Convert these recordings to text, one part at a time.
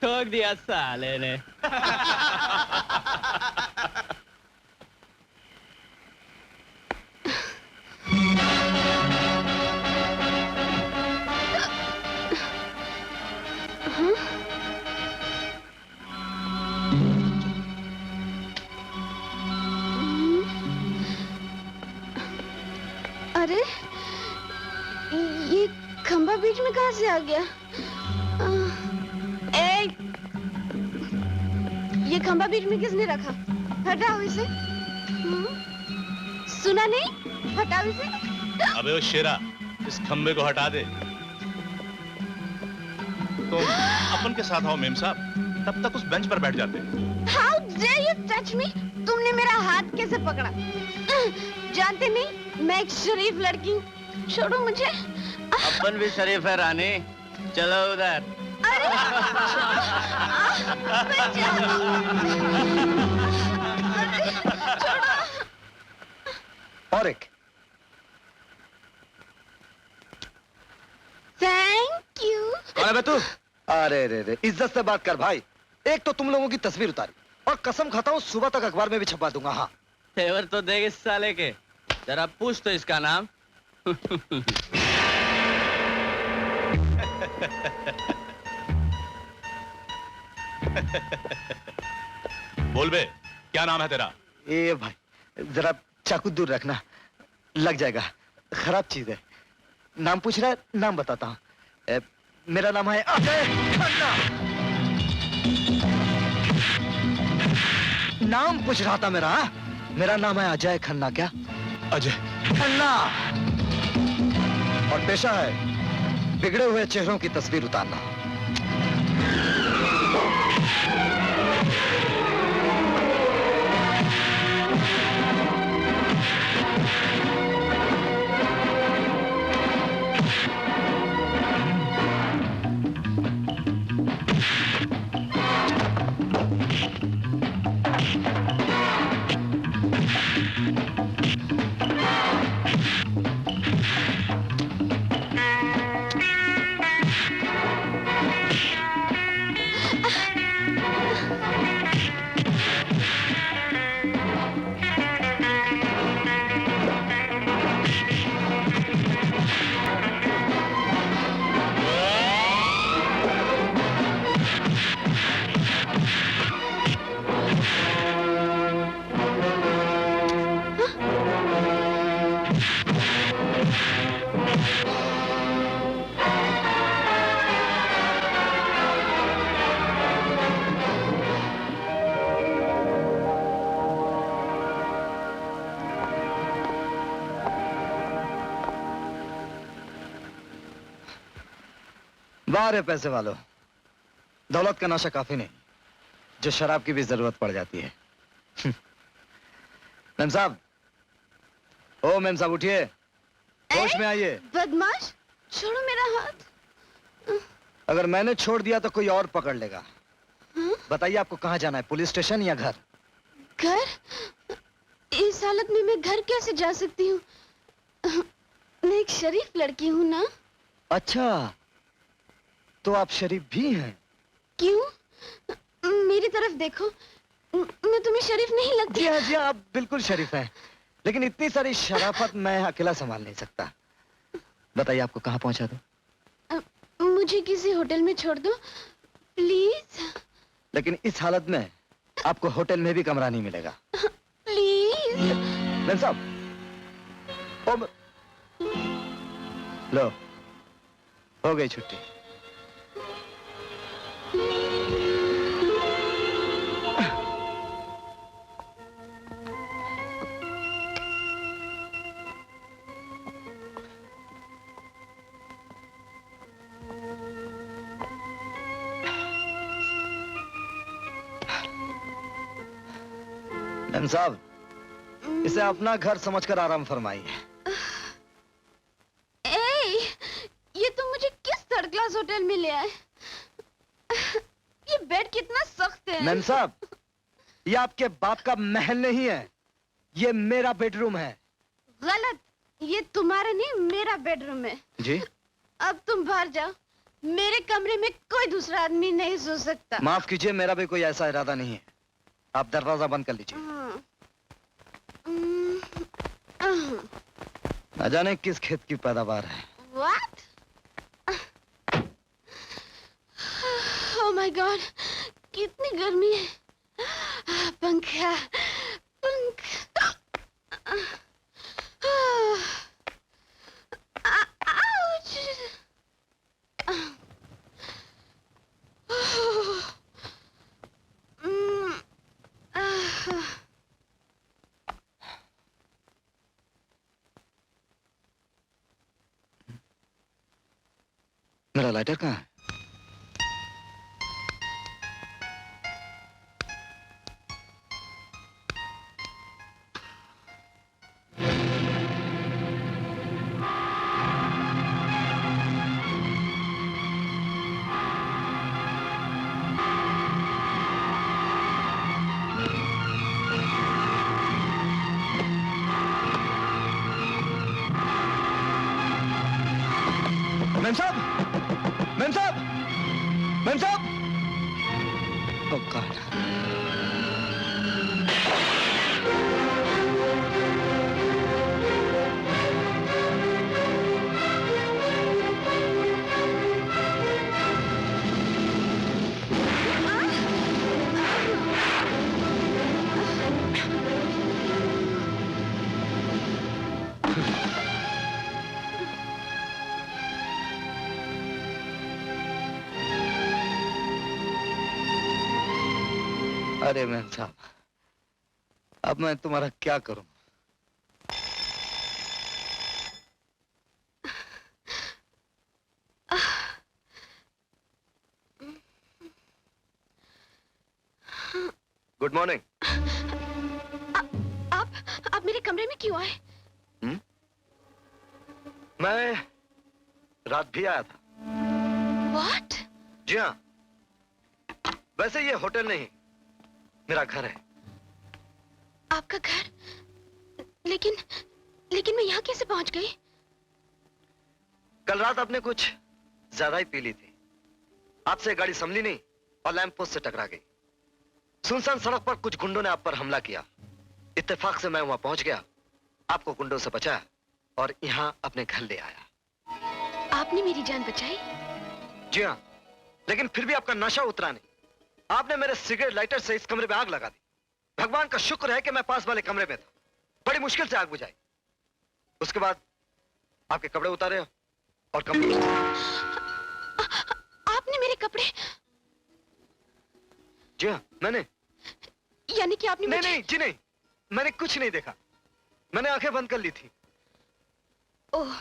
ठोक दिया साले ने। अरे ये खंबा बीच में कहां से आ गया? ये खंबा बीच में किसने रखा? हटाओ इसे। सुना नहीं? हटाओ इसे। अबे वो शेरा, इस खंबे को हटा दे। तुम अपन के साथ आओ मेम साहब, तब तक उस बेंच पर बैठ जाते। How dare you touch me? तुमने मेरा हाथ कैसे पकड़ा? जानते नहीं मैं एक शरीफ लड़की हूँ। छोड़ो मुझे। अपन भी शरीफ है रानी, चलो उधर। अरे और एक। Thank you. कौन है बे तू? अरे रे रे, इज्जत से बात कर भाई। एक तो तुम लोगों की तस्वीर उतारी और कसम खाता हूँ सुबह तक अखबार में भी छपवा दूंगा। हाँ फेवर तो देख इस साले के, जरा पूछ तो इसका नाम। बोल बे, क्या नाम है तेरा? ए भाई जरा चाकू दूर रखना, लग जाएगा, खराब चीज है। नाम पूछ रहा है, नाम बताता हूँ। मेरा नाम है अजय खन्ना। नाम पूछ रहा था मेरा? मेरा नाम है अजय खन्ना। क्या? अजय खन्ना। और पेशा है बिगड़े हुए चेहरों की तस्वीर उतारना। बाहर है पैसे वालों, दौलत का नशा काफी नहीं, जो शराब की भी जरूरत पड़ जाती है। मेम साहब, ओ मेम साहब उठिए, होश में आइए। बदमाश, छोड़ो मेरा हाथ। अगर मैंने छोड़ दिया तो कोई और पकड़ लेगा। बताइए आपको कहाँ जाना है, पुलिस स्टेशन या घर? घर? इस हालत में मैं घर कैसे जा सकती हूँ? मैं एक शरीफ लड़की हूँ ना। अच्छा, तो आप शरीफ भी हैं? क्यों? मेरी तरफ देखो, मैं तुम्हें शरीफ नहीं लगती? जी हाँ जी हाँ, आप बिल्कुल शरीफ हैं, लेकिन इतनी सारी शराफत मैं अकेला संभाल नहीं सकता। बताइए आपको कहाँ पहुंचा दूं? मुझे किसी होटल में छोड़ दो प्लीज। लेकिन इस हालत में आपको होटल में भी कमरा नहीं मिलेगा। प्लीज। मेम साहब, लो, हो गई छुट्टी। मेम साहब, इसे अपना घर समझकर आराम फरमाइए। ये तुम मुझे किस थर्ड क्लास होटल में ले आए? ये बेड कितना सख्त है। मेम साहब, ये आपके बाप का महल नहीं है, ये मेरा बेडरूम है। गलत, ये तुम्हारा नहीं मेरा बेडरूम है। जी? अब तुम बाहर जाओ, मेरे कमरे में कोई दूसरा आदमी नहीं सो सकता। माफ कीजिए, मेरा भी कोई ऐसा इरादा नहीं है। आप दरवाजा बंद कर लीजिए। न जाने किस खेत की पैदावार है। What? Oh my God, कितनी गर्मी है। पंखा, पंखा। Ouch! मेरा लाइटर कहाँ है? मैम साहब, मैम साहब, मैम साहब। Oh God. अरे मैम साहब, अब मैं तुम्हारा क्या करूं? Good morning. आप मेरे कमरे में क्यों आए? मैं रात भी आया था। What? जी हाँ, वैसे ये होटल नहीं, मेरा घर है। आपका घर? लेकिन लेकिन मैं यहाँ कैसे पहुंच गई? कल रात आपने कुछ ज्यादा ही पी ली थी। आपसे गाड़ी संभली नहीं और लैंप पोस्ट से टकरा गई। सुनसान सड़क पर कुछ गुंडों ने आप पर हमला किया। इत्तेफाक से मैं वहां पहुंच गया, आपको गुंडों से बचाया और यहाँ अपने घर ले आया। आपने मेरी जान बचाई? जी हाँ, लेकिन फिर भी आपका नशा उतरा नहीं। आपने मेरे सिगरेट लाइटर से इस कमरे में आग लगा दी। भगवान का शुक्र है कि मैं पास वाले कमरे में था। बड़ी मुश्किल से आग बुझाई। उसके बाद आपके कपड़े उतारे और कमरे आपने मेरे कपड़े? जी हाँ, मैंने। यानी कि आपने नहीं मुझे... नहीं जी नहीं, मैंने कुछ नहीं देखा। मैंने आंखें बंद कर ली थी। Oh,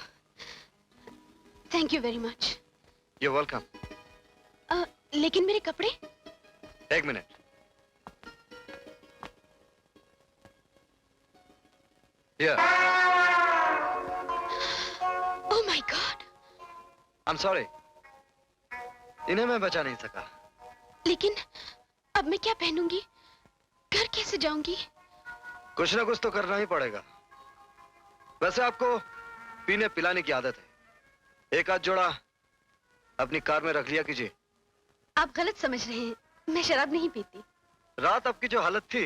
thank you very much. You're welcome। लेकिन मेरे कपड़े? एक minute. Here। Oh my God। I'm sorry। इन्हें मैं बचा नहीं सका। लेकिन अब मैं क्या पहनूंगी? घर कैसे जाऊंगी? कुछ ना कुछ तो करना ही पड़ेगा। वैसे आपको पीने पिलाने की आदत है। एक आध जोड़ा अपनी कार में रख लिया कीजिए। आप गलत समझ रहे हैं, मैं शराब नहीं पीती। रात आपकी जो हालत थी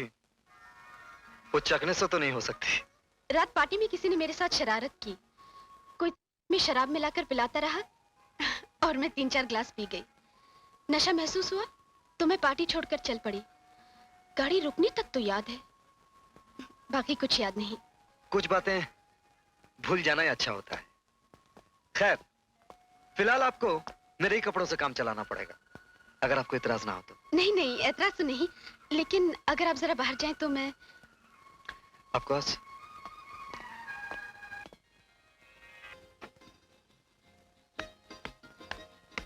वो चखने से तो नहीं हो सकती। रात पार्टी में किसी ने मेरे साथ शरारत की। कोई में शराब मिलाकर पिलाता रहा और मैं 3-4 ग्लास पी गई। नशा महसूस हुआ तो मैं पार्टी छोड़कर चल पड़ी। गाड़ी रुकने तक तो याद है, बाकी कुछ याद नहीं। कुछ बातें भूल जाना ही अच्छा होता है। खैर, फिलहाल आपको मेरे ही कपड़ों से काम चलाना पड़ेगा, अगर आपको इतराज ना हो तो। नहीं नहीं, एतराज तो नहीं, लेकिन अगर आप जरा बाहर जाएं तो मैं... आपको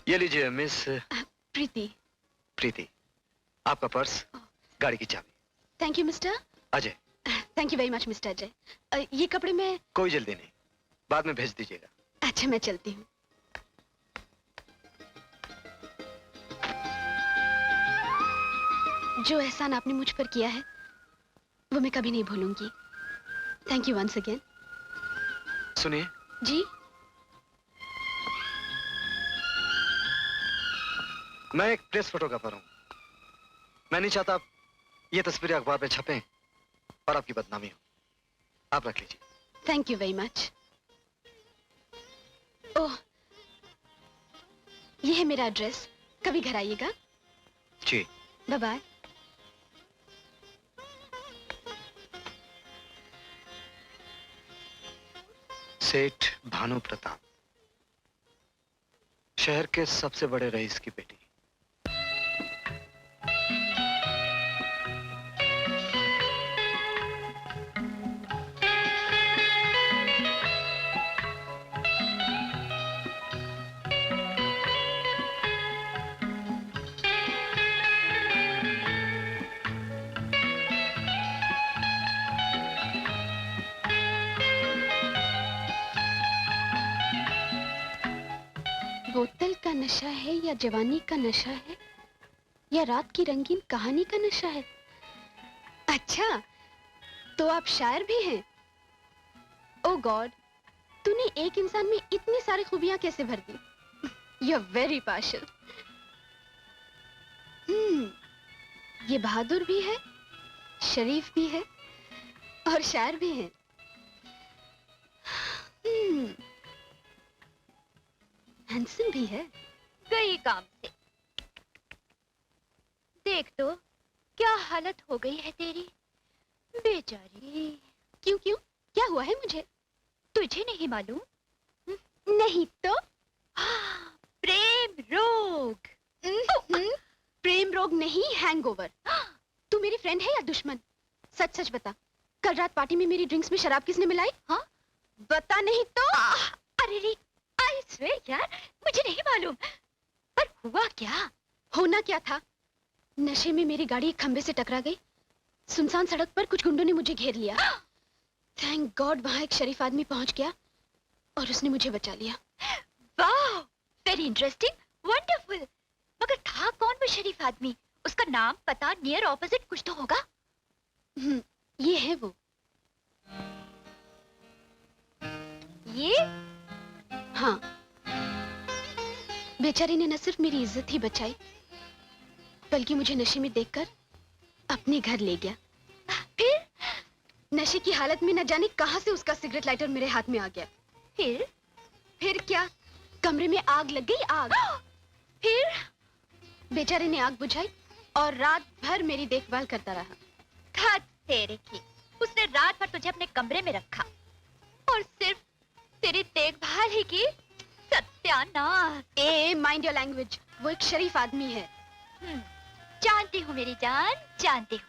ये लीजिए मिस प्रीति। प्रीति, आपका पर्स, गाड़ी की चाबी। Thank you mister Ajay. Thank you very much mister Ajay. ये कपड़े में... कोई जल्दी नहीं, बाद में भेज दीजिएगा। अच्छा, मैं चलती हूँ। जो एहसान आपने मुझ पर किया है वो मैं कभी नहीं भूलूंगी। Thank you once again. सुनिए जी? मैं एक प्रेस फोटोग्राफर हूँ। मैं नहीं चाहता ये तस्वीरें अखबार में छपें और आपकी बदनामी हो। आप रख लीजिए। Thank you very much. Oh, ये है मेरा एड्रेस, कभी घर आइएगा। जी। Bye bye. सेठ भानु प्रताप, शहर के सबसे बड़े रईस की बेटी। बोतल का नशा है या जवानी का नशा है या रात की रंगीन कहानी का नशा है? अच्छा, तो आप शायर भी हैं? ओ गॉड, तूने एक इंसान में इतनी सारी खूबियां कैसे भर दी? You are very partial. ये बहादुर भी है, शरीफ भी है और शायर भी है। हैंडसम भी है। गई काम से। देख तो क्या हालत हो गई है तेरी, बेचारी। क्यों क्यों, क्या हुआ है मुझे? तुझे नहीं मालूम? नहीं तो? प्रेम रोग। प्रेम रोग नहीं, हैंगओवर। तू मेरी फ्रेंड है या दुश्मन? सच सच बता, कल रात पार्टी में मेरी ड्रिंक्स में शराब किसने मिलाई? हाँ, बता नहीं तो। अरे रे, आई स्वेयर यार, मुझे नहीं मालूम। पर हुआ क्या? होना क्या था? नशे में मेरी गाड़ी एक खंबे से टकरा गई। सुनसान सड़क पर कुछ गुंडों ने मुझे घेर लिया। थैंक गॉड वहां एक शरीफ आदमी पहुंच गया और उसने मुझे बचा लिया। वाह, वेरी इंटरेस्टिंग, वंडरफुल। मगर था कौन वो शरीफ आदमी? उसका नाम, पता, नियर ऑपोजिट कुछ तो होगा। ये है वो। ये? हाँ, बेचारी ने न सिर्फ मेरी इज्जत ही बचाई, बल्कि मुझे नशे में देखकर अपने घर ले गया। फिर नशे की हालत में न जाने कहां से उसका सिगरेट लाइटर मेरे हाथ में आ गया। फिर क्या, कमरे में आग लग गई, आग। फिर बेचारे ने आग बुझाई और रात भर मेरी देखभाल करता रहा। धत तेरे की, उसने रात भर तुझे अपने कमरे में रखा और सिर्फ तेरी देखभाल ही की? सत्यानाश। ए, माइंड योर लैंग्वेज। वो एक शरीफ आदमी है। जानती हूँ मेरी जान, जानती हूँ।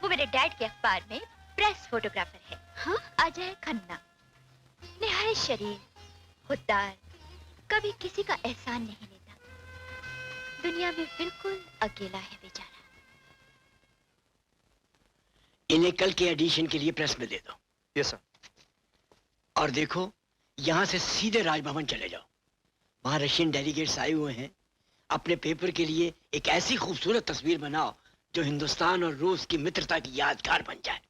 वो मेरे डैड के अखबार में प्रेस फोटोग्राफर है। हाँ? अजय खन्ना। निहायत शरीफ, खुददार, कभी किसी का एहसान नहीं लेता। दुनिया में बिल्कुल अकेला है बेचारा। इन्हें कल के एडिशन के लिए प्रेस में दे दो। Yes sir. और देखो, यहाँ से सीधे राजभवन चले जाओ। वहाँ रशियन डेलीगेट्स आए हुए हैं। अपने पेपर के लिए एक ऐसी खूबसूरत तस्वीर बनाओ जो हिंदुस्तान और रूस की मित्रता की यादगार बन जाए।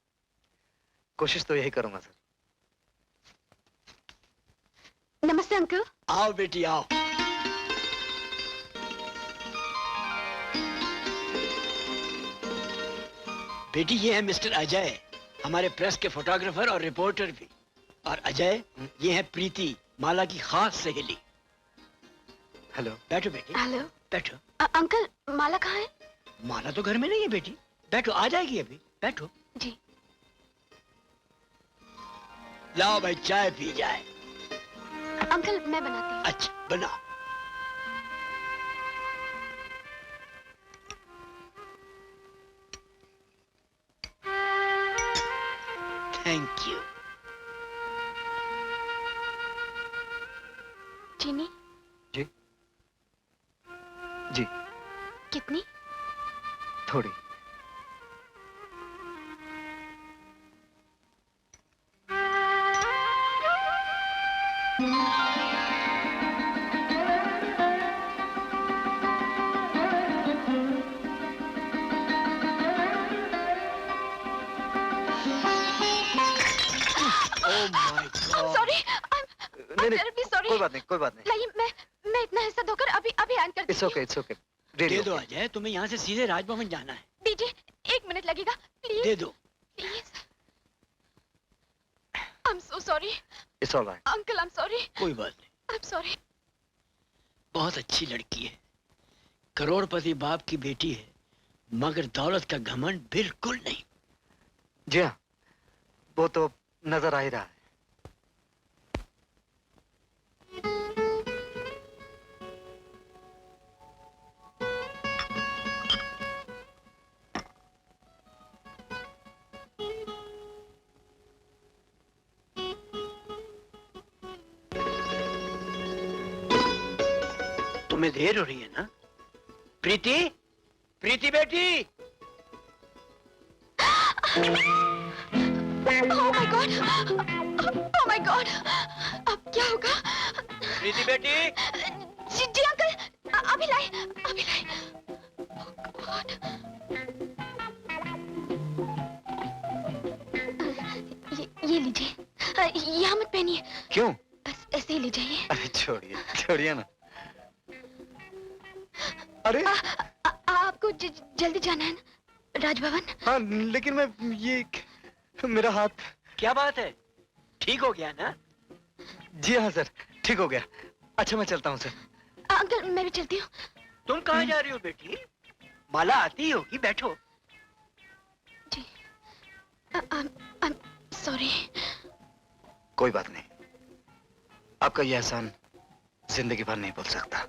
कोशिश तो यही करूंगा सर। नमस्ते अंकल। आओ बेटी आओ। बेटी ये है मिस्टर अजय, हमारे प्रेस के फोटोग्राफर और रिपोर्टर भी। और अजय, ये है प्रीति, माला की खास सहेली। हेलो। बैठो बेटी। हेलो। बैठो। अंकल, माला कहाँ है? माला तो घर में नहीं है बेटी। बैठो, आ जाएगी अभी। बैठो। जी। लाओ भाई, चाय पी जाए। अंकल, मैं बनाती हूँ। अच्छा, बनाओ। Thank you. चीनी? जी जी। कितनी? थोड़ी। सॉरी, नहीं नहीं, terribly sorry. कोई बात नहीं, कोई बात नहीं। लाइए, मैं इतना हिस्सा धोकर अभी अभी हैंड कर इट्स देती ओके, इट्स ओके। दे दो अजय, तुम्हें यहाँ से सीधे राजभवन जाना है। दीजिए, 1 मिनट लगेगा प्लीज। दे दो। Please. I am so sorry it's all right. Uncle, I am sorry. कोई बात नहीं, आई एम सॉरी। बहुत अच्छी लड़की है, करोड़पति बाप की बेटी है, मगर दौलत का घमंड बिल्कुल नहीं। जी हाँ, वो तो नजर आ ही रहा है। तुम्हें देर हो रही है ना? प्रीति, प्रीति बेटी। Oh my God, oh my God, अब क्या होगा? प्रीति बेटी। जी जी अंकल, अभी लाए, अभी लाए। ओह गॉड। ये लीजिए, यहाँ मत पहनिए। क्यों? बस ऐसे ही ले जाइए। अरे छोड़िए, छोड़िए ना। अरे आपको जल्दी जाना है ना राजभवन? हाँ, लेकिन मैं ये मेरा हाथ। क्या बात है, ठीक हो गया ना? जी हाँ सर, ठीक हो गया। अच्छा मैं चलता हूँ सर। अंकल मैं भी चलती हूँ। तुम कहाँ जा रही हो बेटी? माला आती ही होगी, बैठो। जी, सॉरी। कोई बात नहीं, आपका यह एहसान जिंदगी भर नहीं भूल सकता।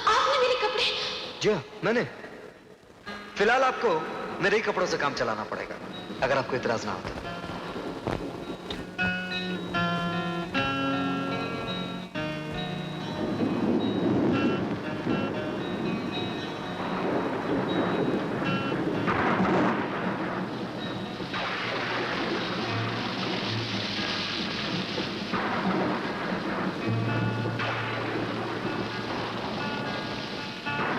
आपने मेरे कपड़े? जी हाँ, मैंने। फिलहाल आपको मेरे ही कपड़ों से काम चलाना पड़ेगा, अगर आपको इतराज ना हो तो।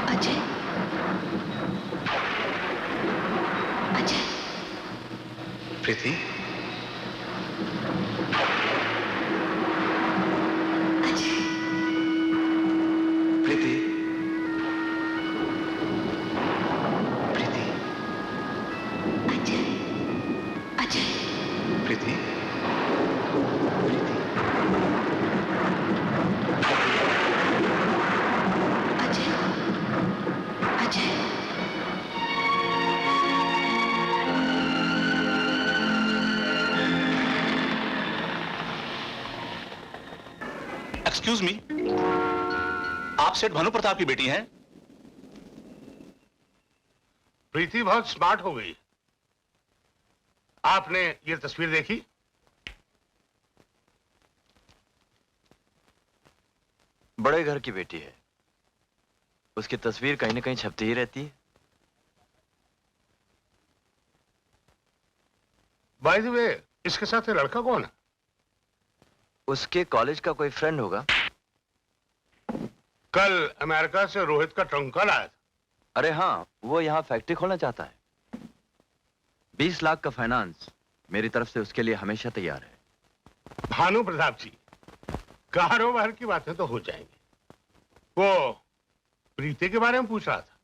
अजय, अजय। प्रीति, अजय, प्रीति, प्रीति, अजय, अजय। प्रीति, प्रीति। अजय, अजय। एक्सक्यूज मी, आप सेठ भानु प्रताप की बेटी हैं? प्रीति बहुत स्मार्ट हो गई। आपने ये तस्वीर देखी? बड़े घर की बेटी है, उसकी तस्वीर कहीं ना कहीं छपती ही रहती है। बाय द वे, इसके साथ ये लड़का कौन है? उसके कॉलेज का कोई फ्रेंड होगा। कल अमेरिका से रोहित का ट्रंक कॉल आया था। अरे हाँ, वो यहाँ फैक्ट्री खोलना चाहता है। 20 लाख का फाइनेंस मेरी तरफ से उसके लिए हमेशा तैयार है। भानु प्रताप जी, कारोबार की बातें तो हो जाएंगी। वो प्रीति के बारे में पूछ रहा था।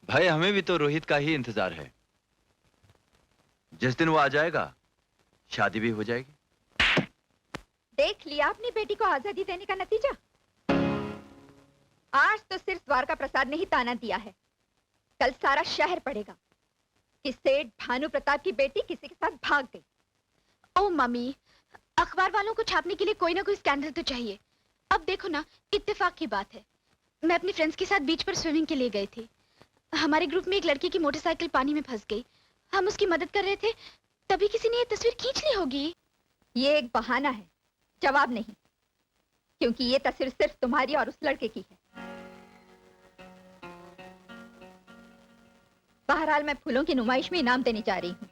भाई हमें भी तो रोहित का ही इंतजार है। जिस दिन वो आ जाएगा शादी भी हो जाएगी। देख लिया अपनी बेटी को आजादी देने का नतीजा। आज तो सिर्फ द्वारका प्रसाद ने ही ताना दिया है, कल सारा शहर पड़ेगा कि सेठ भानु प्रताप की बेटी किसी के साथ भाग गई। ओ मम्मी, अखबार वालों को छापने के लिए कोई ना कोई स्कैंडल तो चाहिए। अब देखो ना, इत्तेफाक की बात है, मैं अपने फ्रेंड्स के साथ बीच पर स्विमिंग के लिए गई थी। हमारे ग्रुप में एक लड़की की मोटरसाइकिल पानी में फंस गई। हम उसकी मदद कर रहे थे, तभी किसी ने ये तस्वीर खींच ली होगी। ये एक बहाना है, जवाब नहीं, क्योंकि ये तस्वीर सिर्फ तुम्हारी और उस लड़के की है। बहरहाल मैं फूलों की नुमाइश में इनाम देने जा रही हूँ।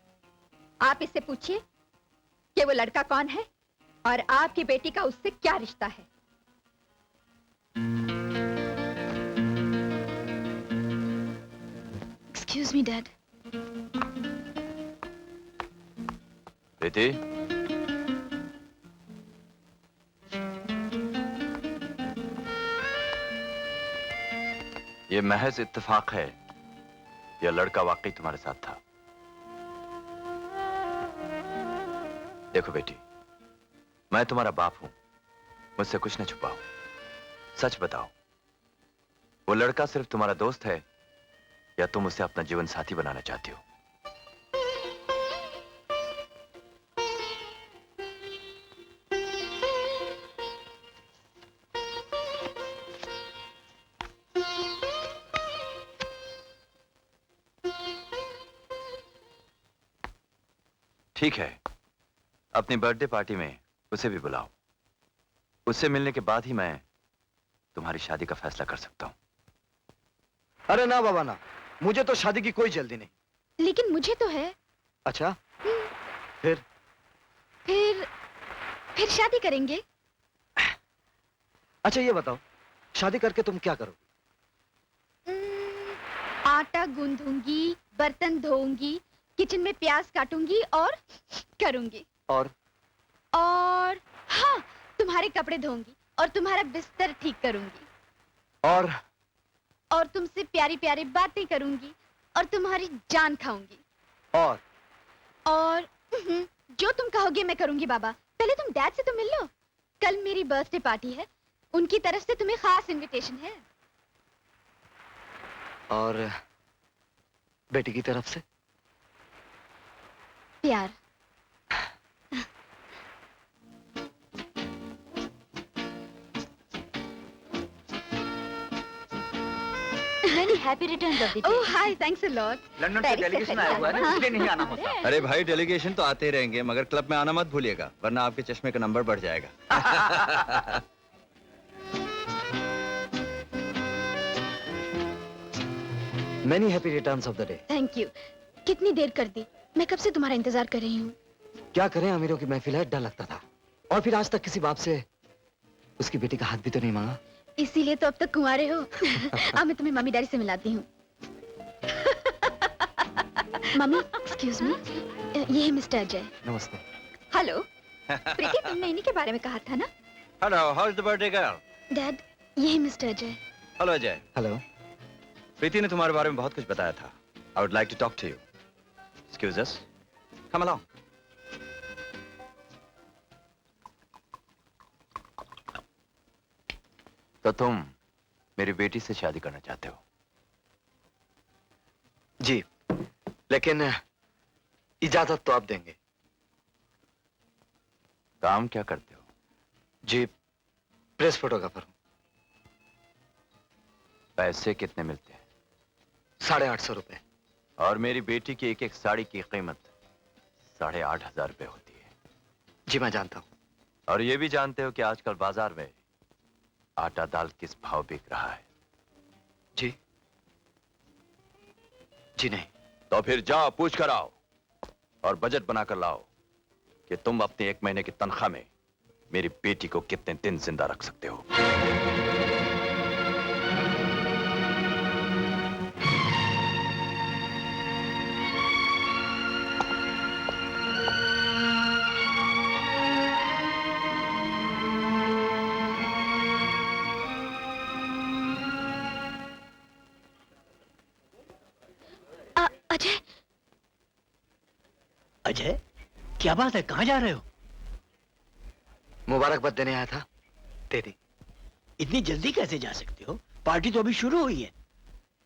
आप इससे पूछिए कि वो लड़का कौन है और आपकी बेटी का उससे क्या रिश्ता है। Excuse me dad. प्रीति, ये महज इत्तेफाक है, यह लड़का वाकई तुम्हारे साथ था। देखो बेटी, मैं तुम्हारा बाप हूं, मुझसे कुछ न छुपाओ, सच बताओ, वो लड़का सिर्फ तुम्हारा दोस्त है या तुम उसे अपना जीवन साथी बनाना चाहती हो? ठीक है, अपनी बर्थडे पार्टी में उसे भी बुलाओ। उससे मिलने के बाद ही मैं तुम्हारी शादी का फैसला कर सकता हूं। अरे ना बाबा ना, मुझे तो शादी की कोई जल्दी नहीं। लेकिन मुझे तो है। अच्छा, फिर फिर शादी करेंगे। अच्छा ये बताओ, शादी करके तुम क्या करोगे? आटा गूंदूंगी, बर्तन धोऊंगी, किचन में प्याज काटूंगी और करूंगी। और हाँ, तुम्हारे कपड़े धोऊंगी और तुम्हारा बिस्तर ठीक करूंगी। और तुमसे प्यारी प्यारी बातें करूंगी और तुम्हारी जान खाऊंगी। और जो तुम कहोगे मैं करूंगी बाबा। पहले तुम डैड से तो मिल लो, कल मेरी बर्थडे पार्टी है, उनकी तरफ से तुम्हें खास इनविटेशन है। और बेटी की तरफ से? प्यार। Many happy returns of the day. Oh hi, thanks a lot. London से डेलीगेशन आया हुआ है ना, इसलिए नहीं आना होता। अरे भाई, डेलीगेशन तो आते ही रहेंगे, मगर क्लब में आना मत भूलिएगा, वरना आपके चश्मे का नंबर बढ़ जाएगा। Many happy returns of the day. Thank you. कितनी देर कर दी, मैं कब से तुम्हारा इंतजार कर रही हूँ। क्या करें, अमीरों की महफिल है, डर लगता था। और फिर आज तक किसी बाप से उसकी बेटी का हाथ भी तो नहीं मांगा। इसीलिए तो अब तक कुंवारे हो। अब मैं तुम्हें मम्मी डैडी से मिलाती हूँ। मम्मी, एक्सक्यूज मी, ये है मिस्टर अजय। नमस्ते। हेलो, प्रीति तुमने इन्हीं के बारे में कहा था ना? Hello, how is the birthday girl? Dad, ये है mister Ajay. Hello Ajay. Hello. Preeti ने तुम्हारे बारे में बहुत कुछ बताया था। I would like to talk to you. Excuse us, come along. तो तुम मेरी बेटी से शादी करना चाहते हो? जी, लेकिन इजाजत तो आप देंगे। काम क्या करते हो? जी, प्रेस फोटोग्राफर हूँ। पैसे कितने मिलते हैं? 850 रुपए। और मेरी बेटी की एक एक साड़ी की कीमत 8,500 रुपए होती है। जी मैं जानता हूँ। और ये भी जानते हो कि आजकल बाजार में आटा दाल किस भाव बिक रहा है? जी नहीं। तो फिर जाओ, पूछ कर आओ और बजट बनाकर लाओ कि तुम अपने 1 महीने की तनख्वाह में मेरी बेटी को कितने दिन जिंदा रख सकते हो। अजय, अजय, क्या बात है, कहाँ जा रहे हो? मुबारकबाद देने आया था, दे दी। इतनी जल्दी कैसे जा सकते हो? पार्टी तो अभी शुरू हुई है।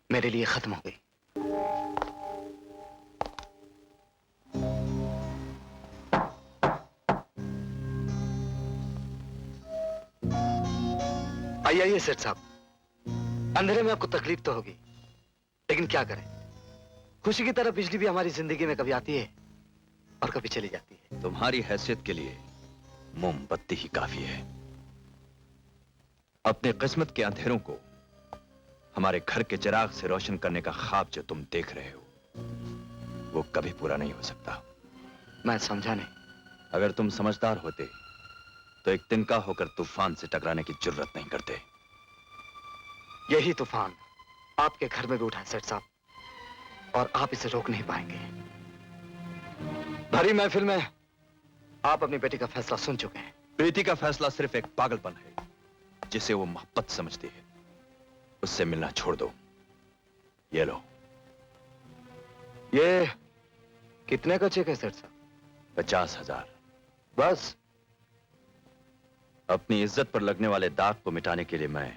मेरे लिए खत्म हो गई। आइए सेठ साहब, अंधेरे में आपको तकलीफ तो होगी, लेकिन क्या करें, खुशी की तरह बिजली भी हमारी जिंदगी में कभी आती है और कभी चली जाती है। तुम्हारी हैसियत के लिए मोमबत्ती ही काफी है। अपने किस्मत के अंधेरों को हमारे घर के चिराग से रोशन करने का ख्वाब जो तुम देख रहे हो, वो कभी पूरा नहीं हो सकता। मैं समझा नहीं। अगर तुम समझदार होते तो एक तिनका होकर तूफान से टकराने की जरूरत नहीं करते। यही तूफान आपके घर में भी उठा है सेठ साहब, और आप इसे रोक नहीं पाएंगे। भरी महफिल में आप अपनी बेटी का फैसला सुन चुके हैं। प्रीति का फैसला सिर्फ एक पागलपन है जिसे वो मोहब्बत समझती है। उससे मिलना छोड़ दो। ये लो। ये कितने का चेक है सेठ साहब? 50,000। बस? अपनी इज्जत पर लगने वाले दाग को मिटाने के लिए मैं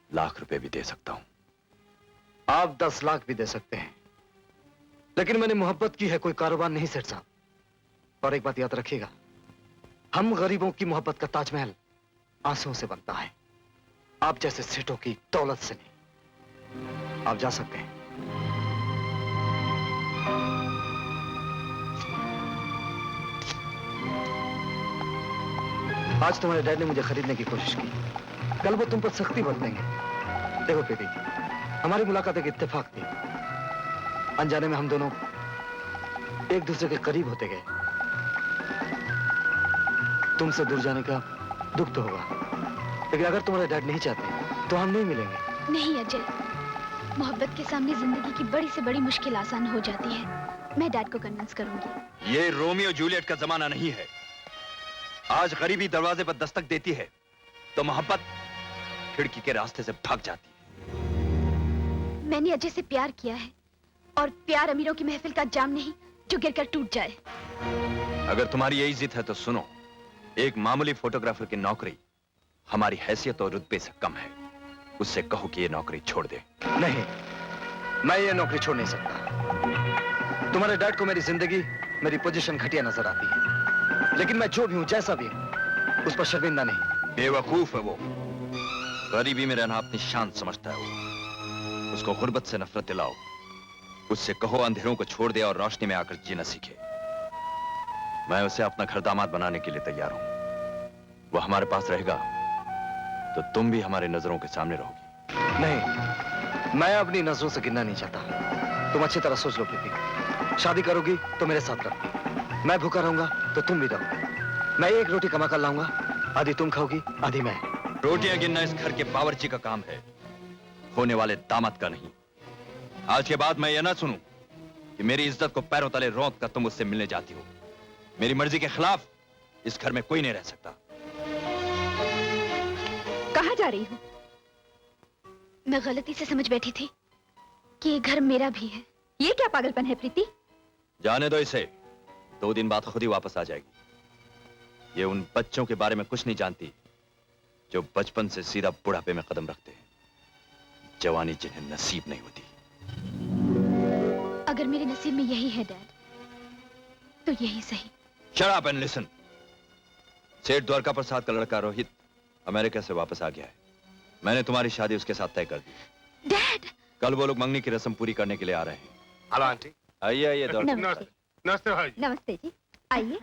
लाख रुपए भी दे सकता हूं। आप 10 लाख भी दे सकते हैं, लेकिन मैंने मोहब्बत की है, कोई कारोबार नहीं सेठ साहब। और एक बात याद रखिएगा, हम गरीबों की मोहब्बत का ताजमहल आंसुओं से बनता है, आप जैसे सेठों की दौलत से नहीं। आप जा सकते हैं। आज तुम्हारे डैड ने मुझे खरीदने की कोशिश की, कल वो तुम पर सख्ती बरतेंगे। देखो प्रीति, हमारी मुलाकात एक इत्तेफाक थी। अनजाने में हम दोनों एक दूसरे के करीब होते गए। तुमसे दूर जाने का दुख तो होगा, लेकिन अगर तुम्हारे डैड नहीं चाहते तो हम नहीं मिलेंगे। नहीं अजय, मोहब्बत के सामने जिंदगी की बड़ी से बड़ी मुश्किल आसान हो जाती है। मैं डैड को कन्विंस करूंगी। ये रोमियो जूलियट का जमाना नहीं है। आज गरीबी दरवाजे पर दस्तक देती है तो मोहब्बत खिड़की के रास्ते से भाग जाती है। मैंने अजय से प्यार किया है, और प्यार अमीरों की महफिल का जाम नहीं जो गिरकर टूट जाए। अगर तुम्हारी यही जिद है तो सुनो, एक मामूली फोटोग्राफर की नौकरी हमारी हैसियत और रुतबे से कम है। उससे कहो कि ये नौकरी छोड़ दे। नहीं, मैं ये नौकरी छोड़ नहीं सकता। तुम्हारे डैड को मेरी जिंदगी, मेरी पोजीशन घटिया नजर आती है, लेकिन मैं जो भी हूं, जैसा भी हूं, उस पर शर्मिंदा नहीं। बेवकूफ है वो। गरीबी में रहना अपनी शान समझता है वो। उसको गुर्बत से नफरत दिलाओ। उससे कहो अंधेरों को छोड़ दे और रोशनी में आकर जीना सीखे। मैं उसे अपना घर दामाद बनाने के लिए तैयार हूं। वो हमारे पास रहेगा तो तुम भी हमारे नजरों के सामने रहोगी। नहीं, मैं अपनी नजरों से गिरना नहीं चाहता। तुम अच्छी तरह सोच लो प्रीति, शादी करोगी तो मेरे साथ रहोगी। मैं भूखा रहूंगा तो तुम भी रहोगे। मैं एक रोटी कमा कर लाऊंगा, आधी तुम खाओगी, आधी मैं। रोटियां गिनना इस घर के बावर्ची का काम है, होने वाले दामाद का नहीं। आज के बाद मैं यह ना सुनूं कि मेरी इज्जत को पैरों तले रौंद कर तुम उससे मिलने जाती हो। मेरी मर्जी के खिलाफ इस घर में कोई नहीं रह सकता। कहाँ जा रही हो? मैं गलती से समझ बैठी थी कि ये घर मेरा भी है। ये क्या पागलपन है प्रीति? जाने दो इसे, 2 दिन बाद खुद ही वापस आ जाएगी। ये उन बच्चों के बारे में कुछ नहीं जानती जो बचपन से सीधा बुढ़ापे में कदम रखते हैं, जवानी जिन्हें नसीब नहीं होती। अगर मेरे नसीब में यही है डैड, तो यही सही। Shut up and listen. सेठ द्वारका प्रसाद का लड़का रोहित अमेरिका से वापस आ गया है। मैंने तुम्हारी शादी उसके साथ तय कर दी। डैड! कल वो लोग मंगनी की रस्म पूरी करने के लिए आ रहे हैं। Hello aunty. आइए आइए द्वारका। नमस्ते। नमस्ते भाई। नमस्ते जी, आइए।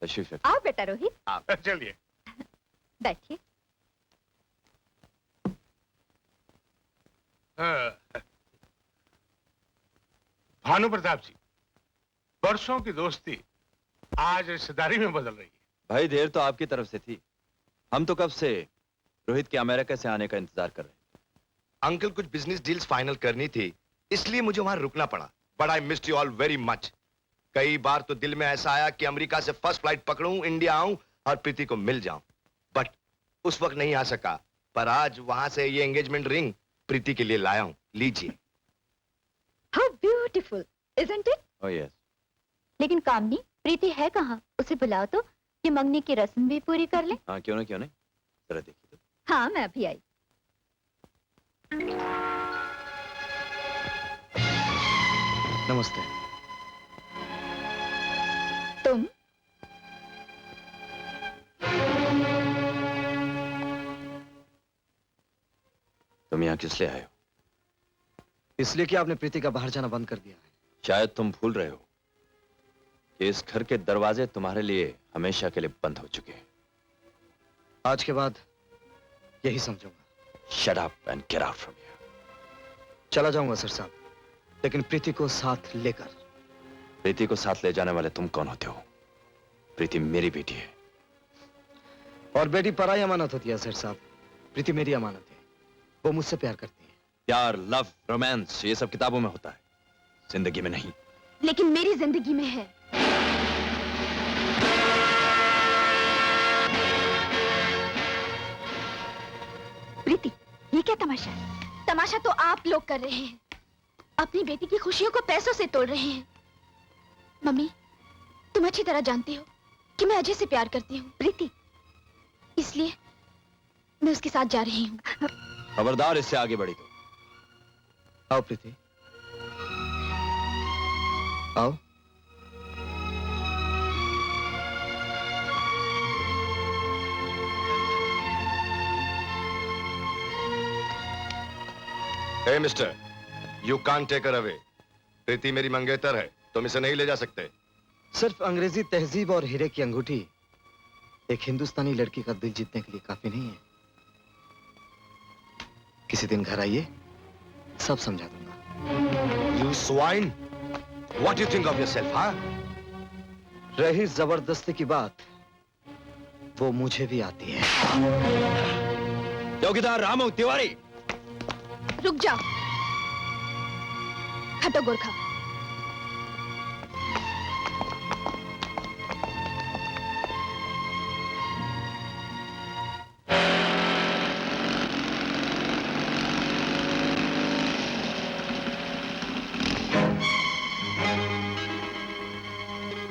तशरीफ रखिए। आओ बेटा रोहित, चलिए। बैठिए। भानु प्रताप जी, वर्षों की दोस्ती आज रिश्तेदारी में बदल रही है। भाई देर तो आपकी तरफ से थी। हम तो कब से रोहित के अमेरिका से आने का इंतजार कर रहे हैं। अंकल, कुछ बिजनेस डील्स फाइनल करनी थी, इसलिए मुझे वहां रुकना पड़ा। But I missed you all very much. कई बार तो दिल में ऐसा आया कि अमेरिका से फर्स्ट फ्लाइट पकड़ूं, इंडिया आऊं और प्रीति को मिल जाऊं, बट उस वक्त नहीं आ सका। पर आज वहां से ये एंगेजमेंट रिंग प्रीति के लिए लाया हूं, लीजिए। How beautiful, isn't it? Oh yes. लेकिन कामनी, प्रीति है कहाँ? उसे बुलाओ तो, कि मंगनी की रस्म भी पूरी कर ले। हाँ क्यों नहीं जरा देखिए तो। हाँ, मैं अभी आई। नमस्ते। तुम? तुम यहाँ किस लिए आए हो? इसलिए कि आपने प्रीति का बाहर जाना बंद कर दिया है। शायद तुम भूल रहे हो कि इस घर के दरवाजे तुम्हारे लिए हमेशा के लिए बंद हो चुके हैं। आज के बाद यही समझूंगा। Shut up and get out from here. चला जाऊंगा सर साहब, लेकिन प्रीति को साथ लेकर। प्रीति को साथ ले जाने वाले तुम कौन होते हो? प्रीति मेरी बेटी है। और बेटी पराई अमानत होती है सर साहब। प्रीति मेरी अमानत है, वो मुझसे प्यार करती है। प्यार, लव, रोमांस ये सब किताबों में होता है, जिंदगी में नहीं। लेकिन मेरी जिंदगी में है। ये क्या तमाशा है? तमाशा तो आप लोग कर रहे हैं, अपनी बेटी की खुशियों को पैसों से तोड़ रहे हैं। मम्मी, तुम अच्छी तरह जानती हो कि मैं अजय से प्यार करती हूँ। प्रीति, इसलिए मैं उसके साथ जा रही हूँ। खबरदार इससे आगे बढ़ी तो। आओ प्रीति, आओ। Hey mister, you can't take her away. Preeti मेरी मंगेतर है, तुम इसे नहीं ले जा सकते। सिर्फ अंग्रेजी तहजीब और हीरे की अंगूठी एक हिंदुस्तानी लड़की का दिल जीतने के लिए काफी नहीं है। किसी दिन घर आइए, सब समझा दूंगा। You swine, what you think of yourself? हाँ, रही जबरदस्ती की बात, वो मुझे भी आती है। चौकीदार रामू तिवारी, रुक जाओ। हटो गोरखा।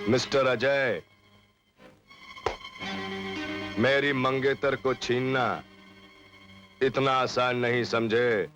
मिस्टर अजय, मेरी मंगेतर को छीनना इतना आसान नहीं समझे।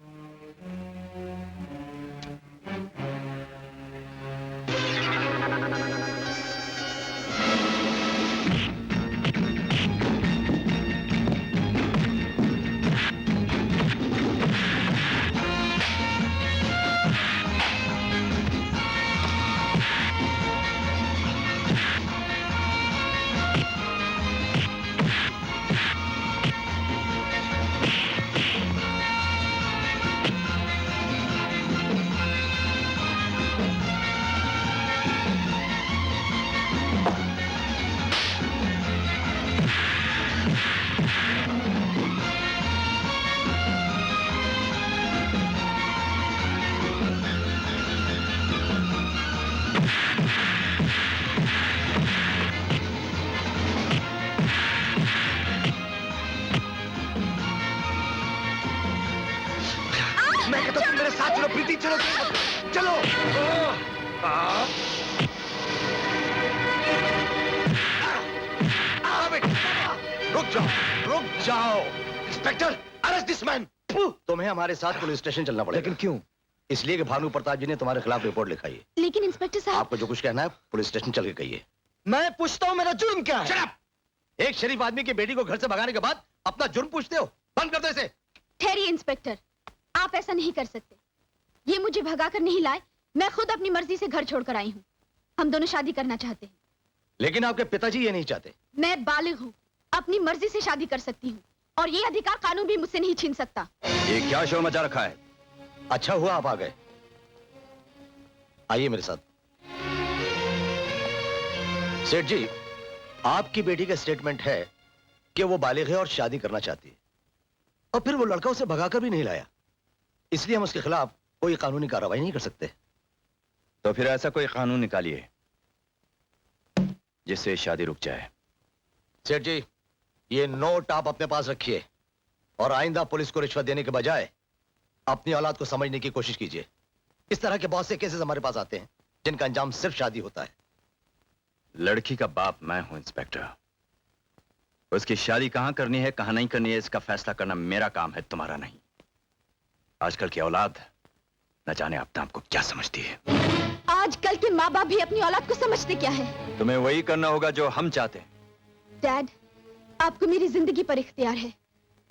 मैं कहता हूं मेरे साथ चलो प्रीति, चलो चलो। रुक जाओ, रुक जाओ। Inspector, arrest this man. तुम्हें हमारे साथ पुलिस स्टेशन चलना पड़ेगा। लेकिन क्यों? इसलिए कि भानु प्रताप जी ने तुम्हारे खिलाफ रिपोर्ट लिखाई है। लेकिन इंस्पेक्टर साहब, आपको जो कुछ कहना है पुलिस स्टेशन चल के कहिए। मैं पूछता हूँ, मेरा जुर्म क्या है? Shut up! एक शरीफ आदमी की बेटी को घर से भगाने के बाद अपना जुर्म पूछते हो? बंद कर दो इसे। ठहरिए इंस्पेक्टर, आप ऐसा नहीं कर सकते। ये मुझे भगाकर नहीं लाए, मैं खुद अपनी मर्जी से घर छोड़कर आई हूँ। हम दोनों शादी करना चाहते हैं। लेकिन आपके पिताजी ये नहीं चाहते। मैं बालिग हूँ, अपनी मर्जी से शादी कर सकती हूँ और ये अधिकार कानून भी मुझसे नहीं छीन सकता। ये क्या शोर मचा रखा है? अच्छा हुआ आप आ गए। आइए मेरे साथ। सेठ जी, आपकी बेटी का स्टेटमेंट है कि वो बालिग है और शादी करना चाहती है, और फिर वो लड़का उसे भगाकर भी नहीं लाया, इसलिए हम उसके खिलाफ कोई कानूनी कार्रवाई नहीं कर सकते। तो फिर ऐसा कोई कानून निकालिए जिससे शादी रुक जाए। सेठ जी, ये नोट आप अपने पास रखिए और आइंदा पुलिस को रिश्वत देने के बजाय अपनी औलाद को समझने की कोशिश कीजिए। इस तरह के बहुत से केसेस हमारे पास आते हैं जिनका अंजाम सिर्फ शादी होता है। लड़की का बाप मैं हूं इंस्पेक्टर। उसकी शादी कहां करनी है कहां नहीं करनी है इसका फैसला करना मेरा काम है, तुम्हारा नहीं। आजकल की औलाद न जाने अपने आप को क्या समझती है। आजकल के माँ बाप भी अपनी औलाद को समझते क्या है? तुम्हें वही करना होगा जो हम चाहते हैं। डैड, आपको मेरी जिंदगी पर इख्तियार है,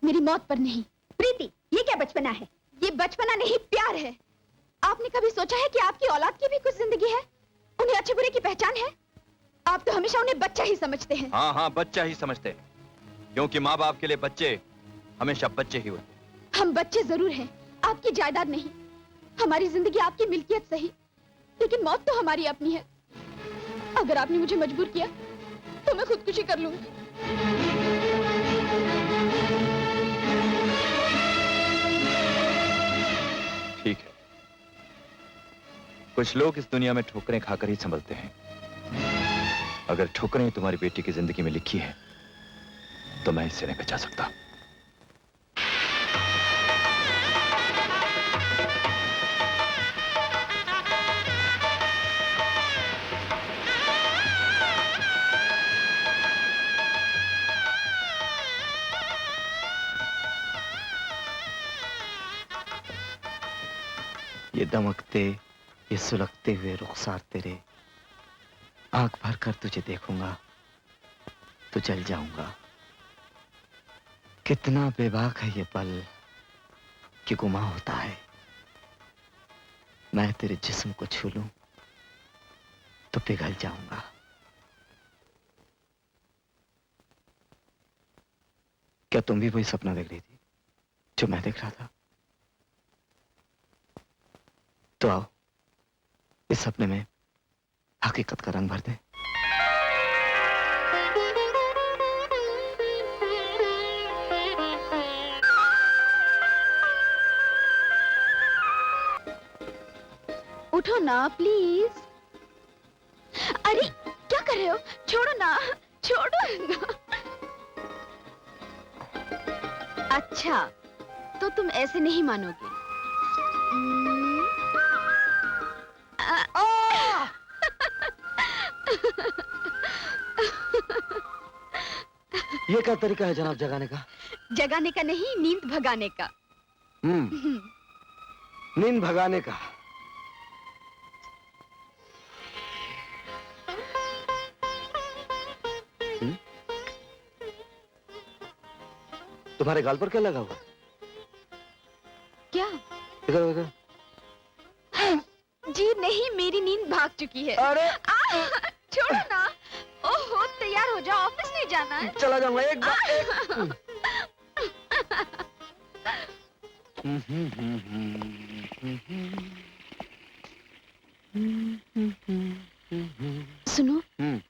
मेरी मौत पर नहीं। प्रीति, ये क्या बचपना है? ये बचपना नहीं, प्यार है। आपने कभी सोचा है कि आपकी औलाद की भी कुछ जिंदगी है, उन्हें अच्छे बुरे की पहचान है? आप तो हमेशा उन्हें बच्चा ही समझते हैं। हाँ हाँ, बच्चा ही समझते हैं, क्योंकि माँ बाप के लिए बच्चे हमेशा बच्चे ही होते हैं। हम बच्चे जरूर हैं, आपकी जायदाद नहीं। हमारी जिंदगी आपकी मिल्कियत सही, लेकिन मौत तो हमारी अपनी है। अगर आपने मुझे मजबूर किया तो मैं खुदकुशी कर लूंगी। ठीक है, कुछ लोग इस दुनिया में ठोकरें खाकर ही संभलते हैं। अगर ठोकरें तुम्हारी बेटी की जिंदगी में लिखी है तो मैं इससे नहीं बचा सकता। ये दमकते, ये सुलगते हुए रुखसार तेरे, आंख भर कर तुझे देखूंगा तो जल जाऊंगा। कितना बेबाक है ये पल कि गुमा होता है। मैं तेरे जिस्म को छू लूं तो पिघल जाऊंगा। क्या तुम भी वही सपना देख रही थी जो मैं देख रहा था? तो आओ इस सपने में हकीकत का रंग भर दे। उठो ना प्लीज। अरे क्या कर रहे हो? छोड़ो ना, छोड़ो ना। अच्छा तो तुम ऐसे नहीं मानोगे। ये क्या तरीका है जनाब जगाने का? जगाने का नहीं, नींद भगाने का। नींद भगाने का। तुम्हारे गाल पर क्या लगा हुआ? क्या? इधर इधर। जी नहीं, मेरी नींद भाग चुकी है। अरे छोड़ो ना। ओहो, तैयार हो जाओ, ऑफिस नहीं जाना है। चला जाऊंगा एक बार। सुनो,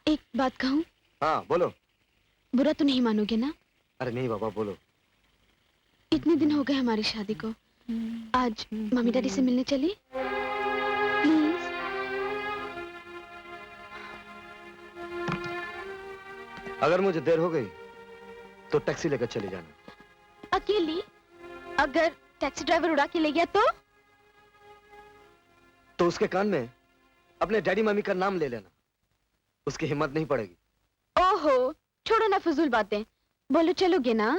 एक बात कहूँ? हाँ बोलो। बुरा तो नहीं मानोगे ना? अरे नहीं बाबा, बोलो। इतने दिन हो गए हमारी शादी को, आज मम्मी डैडी से मिलने चली प्लीज। अगर मुझे देर हो गई तो टैक्सी लेकर चले जाना। अकेली? अगर टैक्सी ड्राइवर उड़ा के ले गया तो उसके कान में अपने डैडी मम्मी का नाम ले लेना, उसकी हिम्मत नहीं पड़ेगी। ओहो, छोड़ो ना फजूल बातें, बोलो चलोगे ना?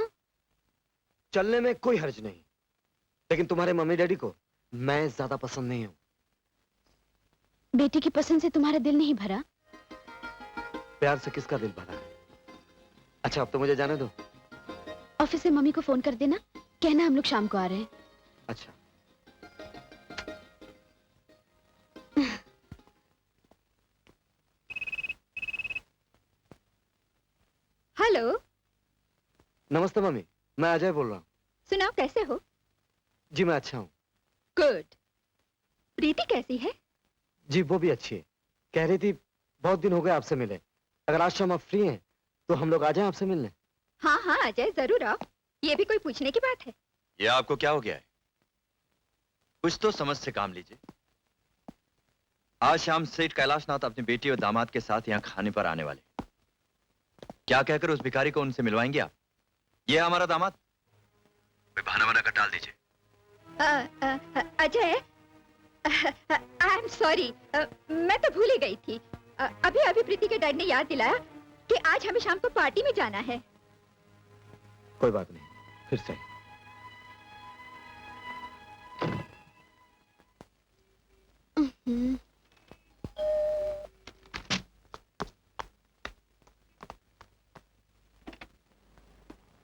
चलने में कोई हर्ज नहीं, लेकिन तुम्हारे मम्मी डैडी को मैं ज्यादा पसंद नहीं हूं। बेटी की पसंद से तुम्हारा दिल नहीं भरा? प्यार से किसका दिल भरा है? अच्छा अब तो मुझे जाने दो। ऑफिस से मम्मी को फोन कर देना, कहना हम लोग शाम को आ रहे हैं। अच्छा। हेलो। नमस्ते मम्मी, मैं अजय बोल रहा हूँ। सुनाओ, कैसे हो? जी मैं अच्छा हूँ। गुड। प्रीति कैसी है? जी वो भी अच्छी है। कह रही थी बहुत दिन हो गए आपसे मिले, अगर आज शाम आप फ्री हैं तो हम लोग आ जाएं आपसे मिलने। हाँ हाँ अजय, जरूर आओ। ये भी कोई पूछने की बात है? ये आपको क्या हो गया है? कुछ तो समझ से काम लीजिए। आज शाम सेठ कैलाशनाथ अपनी बेटी और दामाद के साथ यहाँ खाने पर आने वाले। क्या कहकर उस भिखारी को उनसे मिलवाएंगे आप? ये है हमारा दामाद। कोई बहाना बना कर टाल दीजिए। अजय, आई एम सॉरी, मैं तो भूल ही गई थी। अभी अभी प्रीति के डैड ने याद दिलाया कि आज हमें शाम को पार्टी में जाना है। कोई बात नहीं, फिर से।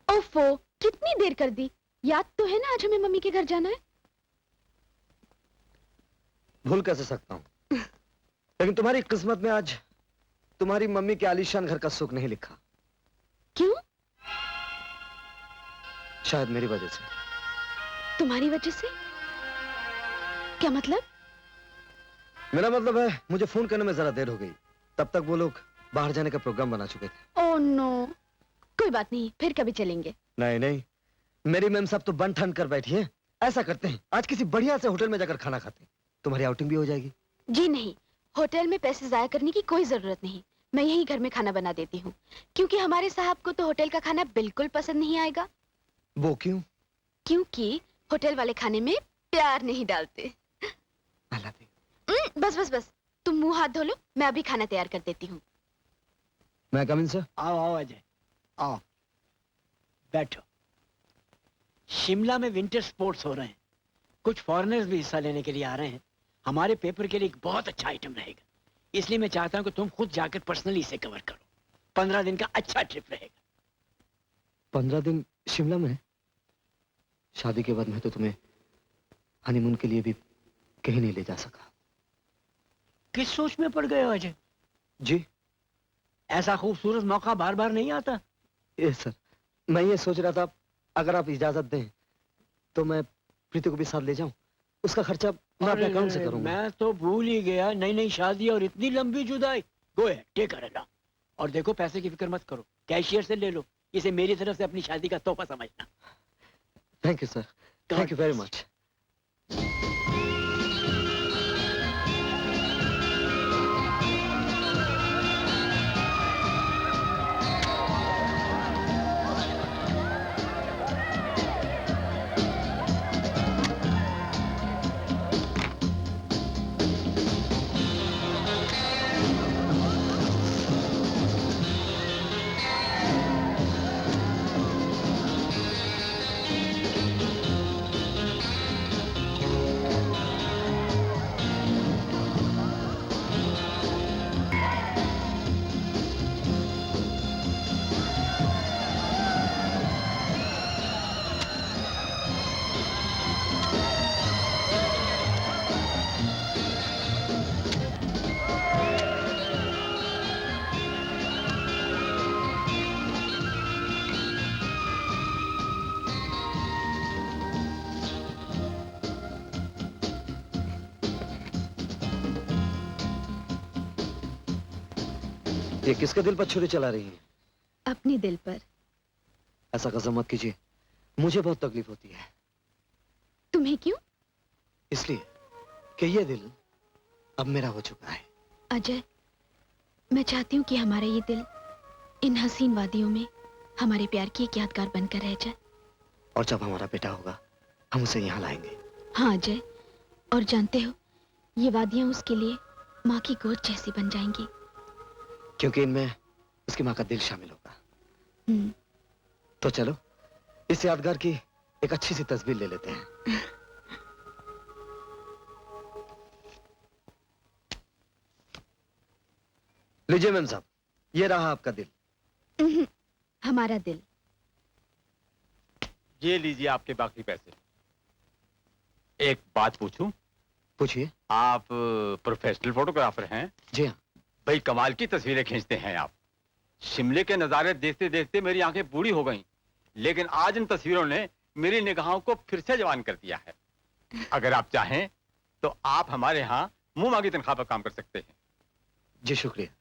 ओफो, कितनी देर कर दी। याद तो है ना आज हमें मम्मी के घर जाना है? भूल कैसे सकता हूँ, लेकिन तुम्हारी किस्मत में आज तुम्हारी मम्मी के आलीशान घर का सुख नहीं लिखा। क्यों? शायद मेरी वजह से। तुम्हारी वजह से? क्या मतलब? मेरा मतलब है मुझे फोन करने में जरा देर हो गई, तब तक वो लोग बाहर जाने का प्रोग्राम बना चुके थे। ओह नो, कोई बात नहीं, फिर कभी चलेंगे। नहीं नहीं, मेरी मैम साहब तो बन ठन कर बैठी हैं। ऐसा करते हैं आज किसी बढ़िया से होटल में जाकर खाना खाते हैं, तुम्हारी आउटिंग भी हो जाएगी। जी नहीं, होटल में पैसे जाया करने की कोई जरूरत नहीं। मैं यही घर में खाना बना देती हूँ, क्योंकि हमारे साहब को तो होटल का खाना बिल्कुल पसंद नहीं आएगा। वो क्यों? क्योंकि होटल वाले खाने में प्यार नहीं डालते। बस बस बस, तुम मुंह हाथ धो लो, मैं अभी खाना तैयार कर देती हूँ। मैं कम इन सर? आओ आओ अजय, आओ बैठो। शिमला में विंटर स्पोर्ट्स हो रहे हैं, कुछ फॉरेनर्स भी हिस्सा लेने के लिए आ रहे हैं। हमारे पेपर के लिए एक बहुत अच्छा आइटम रहेगा, इसलिए मैं चाहता हूँ कि तुम खुद जाकर पर्सनली इसे कवर करो। 15 दिन का अच्छा ट्रिप रहेगा। 15 दिन शिमला में? शादी के बाद मैं तो तुम्हें हनीमून के लिए भी कहीं नहीं ले जा सका। किस सोच में पड़ गए हो अजय? जी, ऐसा खूबसूरत मौका बार बार नहीं आता। ये सर, मैं ये सोच रहा था अगर आप इजाजत दें तो मैं प्रीति को भी साथ ले जाऊं। उसका खर्चा मैं अपने अकाउंट से करूंगा। मैं तो भूल ही गया, नई नई शादी और इतनी लंबी जुदाई। गो है, टेक कर अल्लाह। और देखो, पैसे की फिक्र मत करो, कैशियर से ले लो। इसे मेरी तरफ से अपनी शादी का तोहफा समझना। Thank you sir, thank you very much. ये किसके दिल पर छुरी चला रही है? अपनी दिल पर। ऐसा कसम मत कीजिए, मुझे बहुत तकलीफ होती है। तुम्हें क्यों? इसलिए कि ये दिल अब मेरा हो चुका है। अजय, मैं चाहती हूँ कि हमारा ये दिल इन हसीन वादियों में हमारे प्यार की एक यादगार बनकर रह जाए। और जब हमारा बेटा होगा हम उसे यहाँ लाएंगे। हाँ अजय, और जानते हो, ये वादियां उसके लिए माँ की गोद जैसी बन जाएंगी। क्योंकि इनमें उसकी माँ का दिल शामिल होगा। हम्म। तो चलो इस यादगार की एक अच्छी सी तस्वीर ले लेते हैं। लीजिए मैम साहब, ये रहा आपका दिल। हमारा दिल। ये लीजिए आपके बाकी पैसे। एक बात पूछूं? पूछिए। आप प्रोफेशनल फोटोग्राफर हैं? जी हाँ। भाई कमाल की तस्वीरें खींचते हैं आप। शिमले के नजारे देखते देखते मेरी आंखें बूढ़ी हो गईं, लेकिन आज इन तस्वीरों ने मेरी निगाहों को फिर से जवान कर दिया है। अगर आप चाहें तो आप हमारे यहाँ मुंह मांगी तनख्वाह पर काम कर सकते हैं। जी शुक्रिया।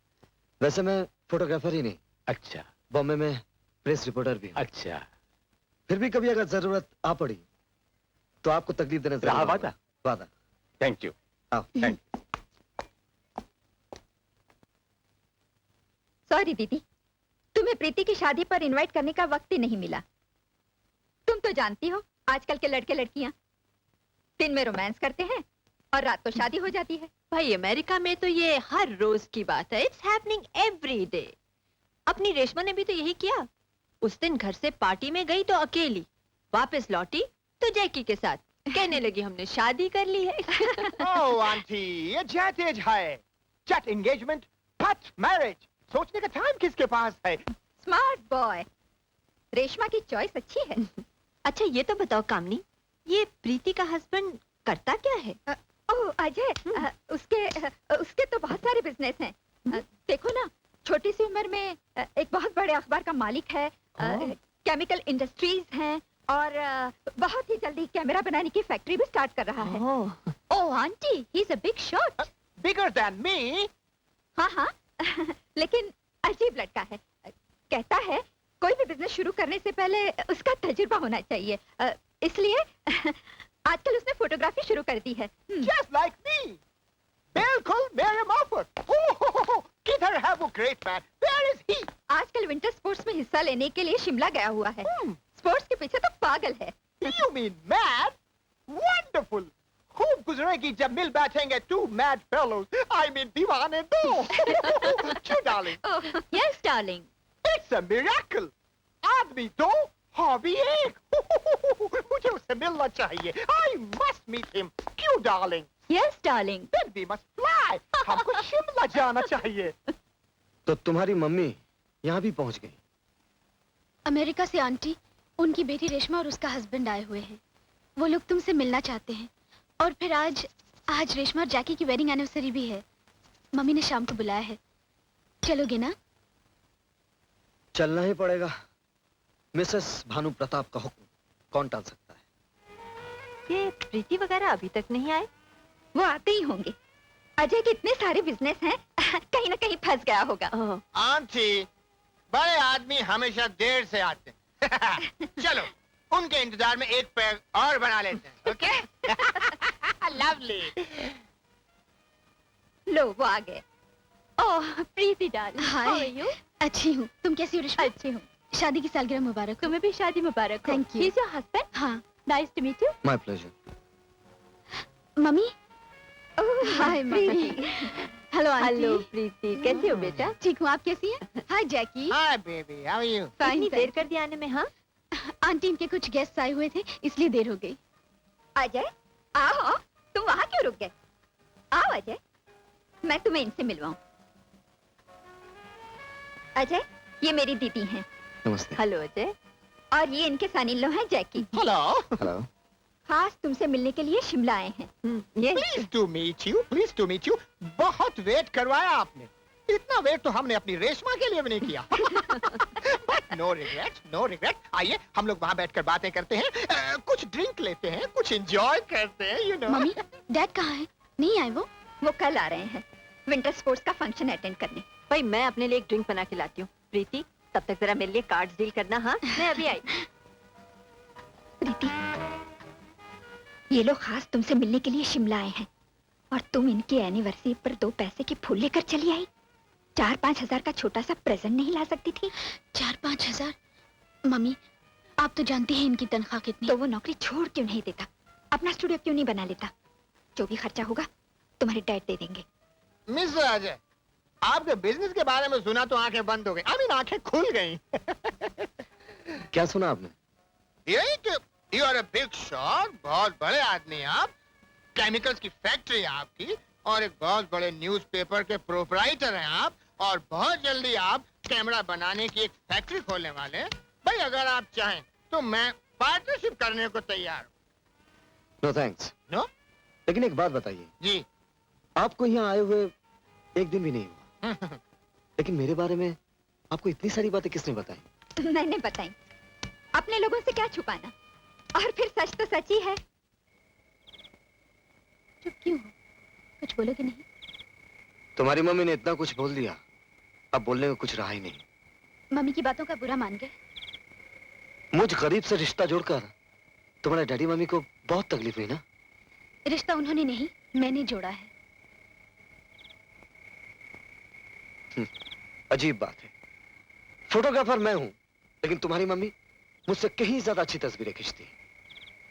वैसे मैं फोटोग्राफर ही नहीं। अच्छा। बॉम्बे में प्रेस रिपोर्टर भी हूँ। अच्छा। फिर भी कभी अगर जरूरत आ पड़ी तो आपको तकलीफ देने रहा वादा? वादा। Thank you. आओ। Thank you. सॉरी दीदी, तुम्हें प्रीति की शादी पर इनवाइट करने का वक्त ही नहीं मिला। तुम तो जानती हो आजकल के लड़के लड़कियां दिन में रोमांस करते हैं और रात को शादी हो जाती है। भाई अमेरिका में तो ये हर रोज की बात है। It's happening every day. अपनी रेशमा ने भी तो यही किया। उस दिन घर से पार्टी में गई तो अकेली, वापस लौटी तो जैकी के साथ। कहने लगी हमने शादी कर ली है। ओह आंटी, ये जेट एज है। जेट एंगेजमेंट, पट मैरिज। सोचने का टाइम किसके पास है? Smart boy. रेशमा की चॉइस अच्छी है। अच्छा ये तो बताओ कामनी, ये प्रीति का हस्बैंड करता क्या है? ओह अजय, उसके तो बहुत सारे बिजनेस हैं। देखो ना, छोटी सी उम्र में एक बहुत बड़े अखबार का मालिक है, केमिकल इंडस्ट्रीज हैं और बहुत ही जल्दी कैमरा बनाने की फैक्ट्री भी स्टार्ट कर रहा है। Oh aunty, he is a big shot. Bigger than me. हाँ हाँ, लेकिन अजीब लड़का है। कहता है कोई भी बिजनेस शुरू करने से पहले उसका तजुर्बा होना चाहिए। इसलिए आजकल उसने फोटोग्राफी शुरू कर दी है। Just like me. बिल्कुल मेरे माफक। किधर है वो great man? Where is he? आजकल विंटर स्पोर्ट्स में हिस्सा लेने के लिए शिमला गया हुआ है। स्पोर्ट्स के पीछे तो पागल है। You mean mad? Wonderful. खूब गुजरेगी जब मिल बैठेंगे two mad fellows. I mean दीवाने दो। क्यों darling? Yes darling. It's a miracle. आदमी दो, हॉबी एक मुझे उससे मिलना चाहिए. I must meet him. क्यों darling? Yes darling. Then we must fly. हमको शिमला जाना चाहिए. तो तुम्हारी मम्मी यहाँ भी पहुँच गई? अमेरिका से आंटी, उनकी बेटी रेशमा और उसका हस्बैंड आए हुए हैं. वो लोग तुमसे मिलना चाहते हैं. और फिर आज रेशमा और जैकी की वेडिंग एनिवर्सरी भी है. मम्मी ने शाम को बुलाया है. चलोगे ना? चलना ही पड़ेगा. मिसेस भानु प्रताप का हुक्म कौन टाल सकता है? ये प्रीति वगैरह अभी तक नहीं आए. वो आते ही होंगे. अजय के इतने सारे बिजनेस हैं, कहीं ना कहीं फंस गया होगा. आंटी, बड़े आदमी हमेशा देर से आते हैं. चलो उनके इंतजार में एक पैग और बना लेते हैं. ओके? लवली. लो वो आ गए. ओह प्रीति डार्लिंग, हाउ आर यू? अच्छी हूँ. तुम कैसी हो रेशमा? अच्छी हूँ. शादी की सालगिरह मुबारक हो. तुम्हें भी शादी मुबारक हो. Thank you. He is your husband? हाँ. Nice to meet you. My pleasure. Mummy. Hi mummy. Hello aunty. Hello Preeti, कैसी हो बेटा? ठीक हूँ. आप कैसी हैं? Hi Jackie. Hi baby, how are you? इतनी देर कर दिया आने में. हाँ आंटी, इनके कुछ गेस्ट आए हुए थे इसलिए देर हो गई. अजय आओ. तुम वहाँ क्यों रुक गए? आओ अजय, मैं तुम्हें इनसे मिलवाऊं. अजय, ये मेरी दीदी हैं. नमस्ते. हेलो अजय. और ये इनके सन-इन-लॉ हैं जैकी. हेलो. हेलो. खास तुमसे मिलने के लिए शिमला आए हैं. Please to meet you. Please to meet you. बहुत वेट करवाया आपने. इतना वेट तो हमने अपनी रेशमा के लिए भी नहीं किया. No regret, no regret. आइए हम लोग वहाँ बैठकर बातें करते हैं, कुछ ड्रिंक लेते हैं, कुछ एंजॉय करते हैं. You know. मम्मी, डैड कहाँ है? नहीं आए वो? वो कल आ रहे हैं विंटर स्पोर्ट्स का फंक्शन अटेंड करने. भाई मैं अपने लिए एक ड्रिंक बना के लाती हूँ. प्रीति तब तक जरा मेरे लिए कार्ड्स डील करना. हाँ मैं अभी आई. प्रीति, ये लोग खास तुमसे मिलने के लिए शिमला आए हैं और तुम इनकी एनिवर्सरी पर 2 पैसे के फूल लेकर चली आई. 4-5 हजार का छोटा सा प्रेजेंट नहीं ला सकती थी? 4-5 हजार? मम्मी, आप तो जानती हैं इनकी तनख्वाह कितनी. तो वो नौकरी छोड़ क्यों नहीं देता? अपना स्टूडियो क्यों नहीं बना लेता? जो भी खर्चा होगा तुम्हारे डैड दे देंगे. मिस्टर अजय, आपके बिजनेस के बारे में सुना तो आंखें बंद हो गई. आई मीन आंखें खुल गई. क्या सुना आपने? यही कि you are a big shot. बहुत बड़े आदमी हैं आप. केमिकल्स की फैक्ट्री है आपकी और एक बहुत बड़े न्यूज़पेपर के प्रोपराइटर हैं आप. और बहुत जल्दी आप कैमरा बनाने की एक फैक्ट्री खोलने वाले हैं. भाई अगर आप चाहें तो मैं पार्टनरशिप करने को तैयार हूँ. No thanks. नो? लेकिन एक बात बताइए. जी. आपको यहाँ आए हुए एक दिन भी नहीं हुआ, लेकिन मेरे बारे में आपको इतनी सारी बातें किसने बताई? मैंने बताई. अपने लोगों से क्या छुपाना. और फिर सच तो सच ही है. चुप क्यों हो? कुछ बोलोगे नहीं? तुम्हारी मम्मी ने इतना कुछ बोल दिया, अब बोलने को कुछ रहा ही नहीं. मम्मी की बातों का बुरा मान गए? मुझ गरीब से रिश्ता जोड़कर तुम्हारे डैडी मम्मी को बहुत तकलीफ हुई ना? रिश्ता उन्होंने नहीं, मैंने जोड़ा है. अजीब बात है. फोटोग्राफर मैं हूं, लेकिन तुम्हारी मम्मी मुझसे कहीं ज्यादा अच्छी तस्वीरें खींचती है.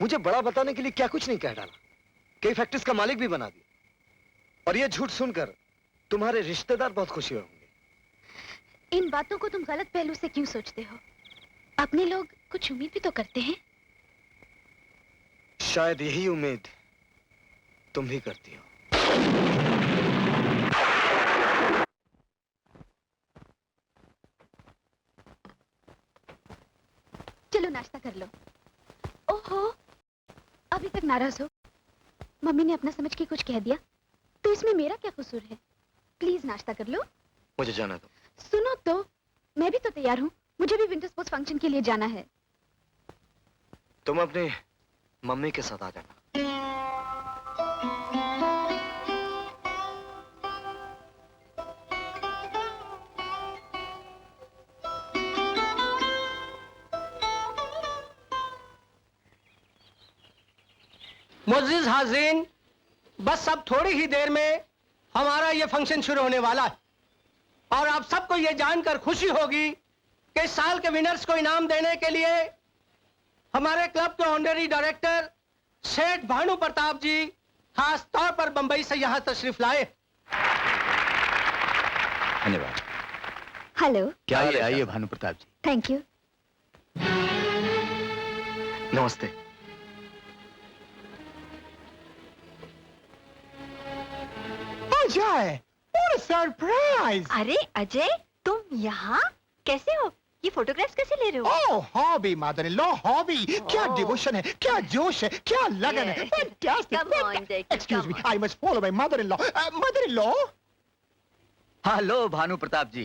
मुझे बड़ा बताने के लिए क्या कुछ नहीं कह डाला, कई फैक्ट्रीज का मालिक भी बना दिया. और ये झूठ सुनकर तुम्हारे रिश्तेदार बहुत खुशी होंगे. इन बातों को तुम गलत पहलू से क्यों सोचते हो? अपने लोग कुछ उम्मीद भी तो करते हैं. शायद यही उम्मीद तुम भी करती हो. चलो नाश्ता कर लो. ओहो, अभी तक नाराज हो? मम्मी ने अपना समझ के कुछ कह दिया तो इसमें मेरा क्या कसूर है? प्लीज नाश्ता कर लो. मुझे जाना दो. सुनो तो, मैं भी तो तैयार हूँ. मुझे भी विंटर स्पोर्ट्स फंक्शन के लिए जाना है. तुम अपनी मम्मी के साथ आ जाना. मुअज़्ज़िज़ हाज़रीन, बस अब थोड़ी ही देर में हमारा ये फंक्शन शुरू होने वाला है और आप सबको ये जानकर खुशी होगी कि इस साल के विनर्स को इनाम देने के लिए हमारे क्लब के ऑनरेरी डायरेक्टर सेठ भानु प्रताप जी खास तौर पर बंबई से यहाँ तशरीफ लाए. धन्यवाद. हेलो. क्या आइए भानु प्रताप जी. Thank you. नमस्ते। Ajay, what a surprise! अरे अजय, तुम यहाँ कैसे हो? ये फोटोग्राफ्स कैसे ले रहे हो? Oh, hobby, mother-in-law, hobby. क्या devotion है, क्या जोश है, क्या लगन है. Fantastic. Come on, Jackie, Excuse me, come on. I must follow my mother-in-law. Mother-in-law? Hello Bhanu Pratap ji,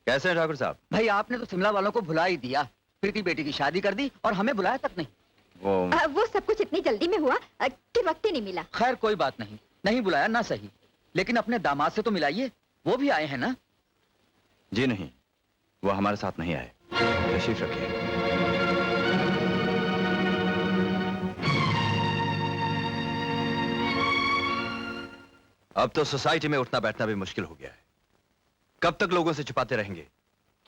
कैसे हैं ठाकुर साहब? भाई आपने तो शिमला वालों को भुला ही दिया। प्रीति बेटी की शादी कर दी और हमें बुलाया तक नहीं। वो सब कुछ इतनी जल्दी में हुआ कि वक्त ही नहीं मिला। खैर कोई बात नहीं, नहीं बुलाया ना सही, लेकिन अपने दामाद से तो मिलाइए, वो भी आए हैं ना। जी नहीं, वो हमारे साथ नहीं आए। तशरीफ रखिए। अब तो सोसाइटी में उठना बैठना भी मुश्किल हो गया है। कब तक लोगों से छुपाते रहेंगे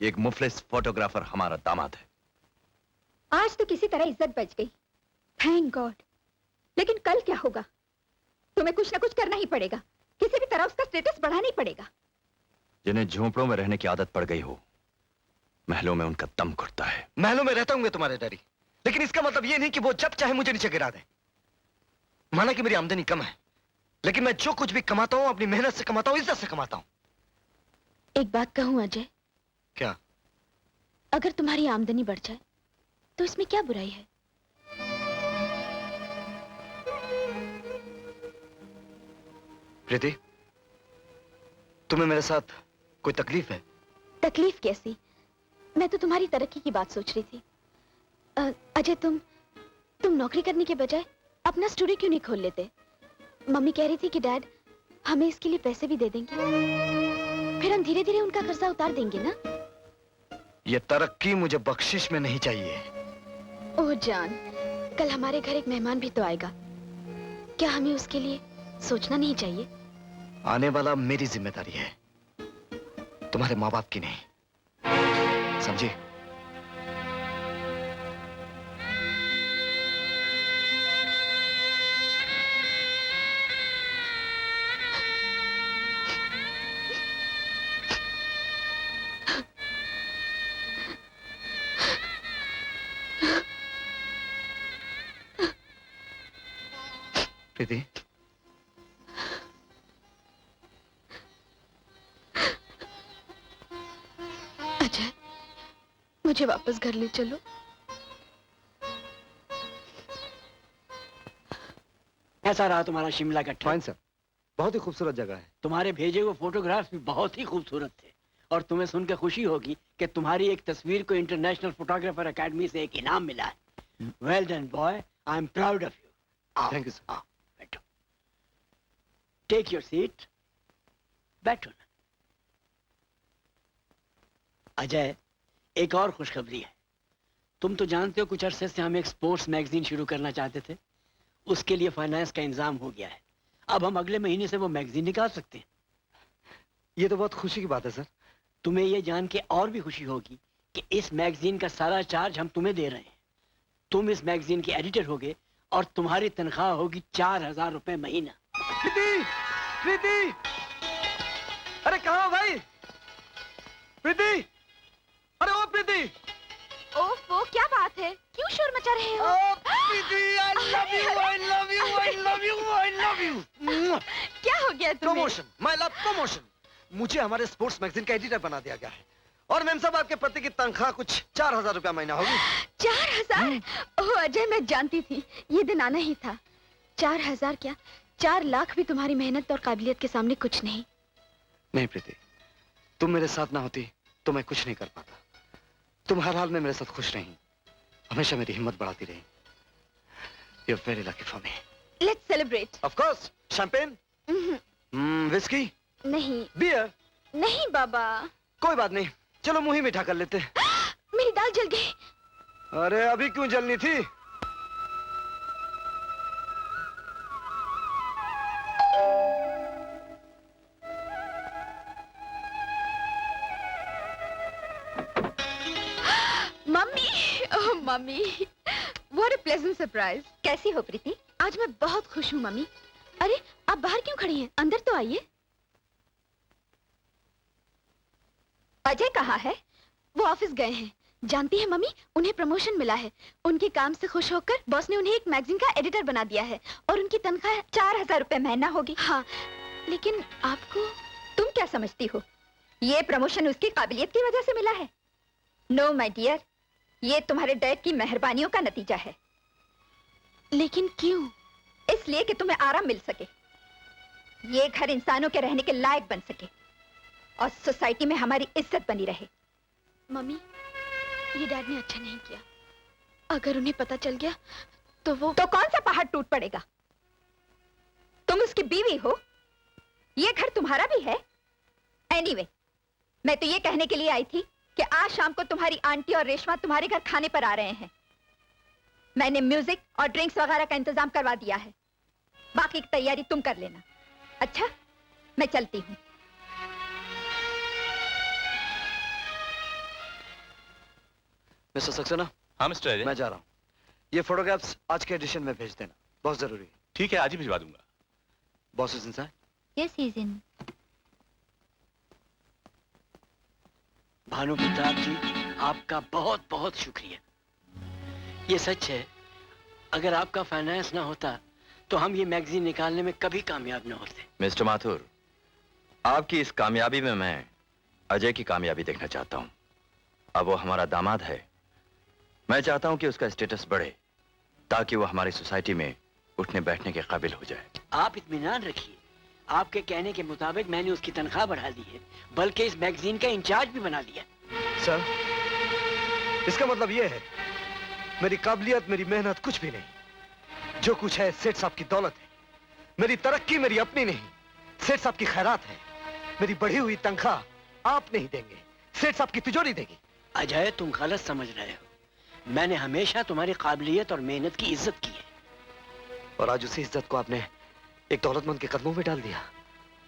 कि एक मुफलिस फोटोग्राफर हमारा दामाद है? आज तो किसी तरह इज्जत बच गई, थैंक गॉड। लेकिन कल क्या होगा? तुम्हें कुछ ना कुछ करना ही पड़ेगा, किसी भी तरह उसका स्टेटस बढ़ाना ही पड़ेगा। जिन्हें झोंपड़ों में रहने की आदत पड़ गई हो, महलों में उनका दम घुटता है। महलों में रहता हूँ तुम्हारे डैडी, लेकिन इसका मतलब ये नहीं कि वो जब चाहे मुझे नीचे गिरा दे। माना कि मेरी आमदनी कम है, लेकिन मैं जो कुछ भी कमाता हूँ अपनी मेहनत से कमाता हूँ, इज्जत से कमाता हूँ। एक बात कहूँ अजय, क्या? अगर तुम्हारी आमदनी बढ़ जाए तो इसमें क्या बुराई है? प्रीति, तुम्हें मेरे साथ कोई तकलीफ है? तकलीफ कैसी? मैं तो तुम्हारी तरक्की की बात सोच रही थी। अजय, तुम नौकरी करने के बजाय अपना स्टूडियो क्यों नहीं खोल लेते? मम्मी कह रही थी कि डैड हमें इसके लिए पैसे भी दे देंगे, फिर हम धीरे धीरे उनका कर्जा उतार देंगे ना। ये तरक्की मुझे बख्शिश में नहीं चाहिए। ओह जान, कल हमारे घर एक मेहमान भी तो आएगा, क्या हमें उसके लिए सोचना नहीं चाहिए? आने वाला मेरी जिम्मेदारी है, तुम्हारे माँ बाप की नहीं, समझे? प्रीति, अजय, मुझे वापस घर ले चलो। कैसा रहा तुम्हारा शिमला का ट्रिप? फाइन सर, बहुत ही खूबसूरत जगह है। तुम्हारे भेजे हुए फोटोग्राफ्स भी बहुत ही खूबसूरत थे, और तुम्हें सुनकर खुशी होगी कि तुम्हारी एक तस्वीर को इंटरनेशनल फोटोग्राफर एकेडमी से एक इनाम मिला है। Well done boy, I am proud of you. Thank you sir. बैठो, टेक योर सीट, बैठो ना। अजय, एक और खुशखबरी है। तुम तो जानते हो कुछ अरसे से हम एक स्पोर्ट्स मैगजीन शुरू करना चाहते थे, उसके लिए फाइनेंस का इंतजाम हो गया है। अब हम अगले महीने से वो मैगजीन निकाल सकते हैं। ये तो बहुत खुशी की बात है सर। तुम्हें ये जान के और भी खुशी होगी कि इस मैगजीन का सारा चार्ज हम तुम्हें दे रहे हैं। तुम इस मैगजीन के एडिटर होगे और तुम्हारी तनख्वाह होगी 4000 रुपए महीना। प्रीति, प्रीति, अरे कहाँ हो भाई? प्रीति, अरे ओ प्रीति। ओफो, क्या बात है? क्यों शोर मचा रहे हो? ओ प्रीति, I love you, I love you, I love you, I love you। क्या हो गया तुम्हें? Promotion, my love promotion. मुझे हमारे स्पोर्ट्स मैगजीन का एडिटर बना दिया गया है, और मैम साहब आपके पति की तनख्वाह कुछ 4000 रुपया महीना होगी। 4000? ओह अजय, मैं जानती थी ये दिन आना ही था। 4000 क्या, 4 लाख भी तुम्हारी मेहनत और काबिलियत के सामने कुछ नहीं। नहीं प्रीति, तुम मेरे साथ ना होती तो मैं कुछ नहीं कर पाता। तुम हर हाल में मेरे साथ खुश रही, हमेशा मेरी हिम्मत बढ़ाती रही। You're very lucky for me. Let's celebrate. Of course, champagne, whiskey, नहीं, beer. नहीं बाबा। कोई बात नहीं, चलो मुंह ही मीठा कर लेते। मेरी दाल जल गई। अरे अभी क्यों जलनी थी? Mummy, oh mummy, what a pleasant surprise. कैसी हो प्रीति? आज मैं बहुत खुश हूँ मम्मी। अरे आप बाहर क्यों खड़ी हैं? अंदर तो आइए। अजय कहाँ है? वो ऑफिस गए हैं, जानती है मम्मी, उन्हें प्रमोशन मिला है। उनके काम से खुश होकर बॉस ने उन्हें एक मैगजीन का एडिटर बना दिया है और उनकी तनख्वाह 4000 रुपए महीना होगी। हाँ, लेकिन आपको तुम क्या समझती हो, ये प्रमोशन उसकी काबिलियत की वजह से मिला है? नो माय डियर, ये तुम्हारे डैड की मेहरबानियों का नतीजा है। लेकिन क्यों? इसलिए कि तुम्हें आराम मिल सके, ये घर इंसानों के रहने के लायक बन सके और सोसाइटी में हमारी इज्जत बनी रहे। मम्मी, ये डैड ने अच्छा नहीं किया। अगर उन्हें पता चल गया तो वो... तो कौन सा पहाड़ टूट पड़ेगा? तुम उसकी बीवी हो, ये घर तुम्हारा भी है। एनीवे, मैं तो ये कहने के लिए आई थी कि आज शाम को तुम्हारी आंटी और रेशमा तुम्हारे घर खाने पर आ रहे हैं। मैंने म्यूजिक और ड्रिंक्स वगैरह का इंतजाम करवा दिया है, बाकी की तैयारी तुम कर लेना। अच्छा, मैं चलती हूँ। मिस्टर सक्सेना। हाँ मिस्टर अजय। मैं जा रहा हूँ। ये फोटोग्राफ्स आज के एडिशन में भेज देना, बहुत जरूरी है। ठीक है, आज ही भिजवा दूंगा। Boss is inside? Yes, he is in. Bhanu Pratap ji, आपका बहुत बहुत शुक्रिया। ये सच है, अगर आपका फाइनेंस ना होता तो हम ये मैगजीन निकालने में कभी कामयाब ना होते। मिस्टर माथुर, आपकी इस कामयाबी में मैं अजय की कामयाबी देखना चाहता हूं। अब वो हमारा दामाद है, मैं चाहता हूं कि उसका स्टेटस बढ़े ताकि वो हमारी सोसाइटी में उठने बैठने के काबिल हो जाए। आप इत्मीनान रखिए, आपके कहने के मुताबिक मैंने उसकी तनख्वाह बढ़ा दी है, बल्कि इस मैगजीन का इंचार्ज भी बना दिया। सर, इसका मतलब ये है मेरी काबिलियत, मेरी मेहनत कुछ भी नहीं। जो कुछ है सेठ साहब की दौलत है। मेरी तरक्की मेरी अपनी नहीं, सेठ साहब की खैरात है। मेरी बढ़ी हुई तनख्वाह आप नहीं देंगे, सेठ साहब की तिजोरी देगी। अजय, तुम गलत समझ रहे हो। मैंने हमेशा तुम्हारी काबिलियत और मेहनत की इज्जत की है, और आज उसी इज्जत को आपने एक दौलतमंद के कदमों में डाल दिया।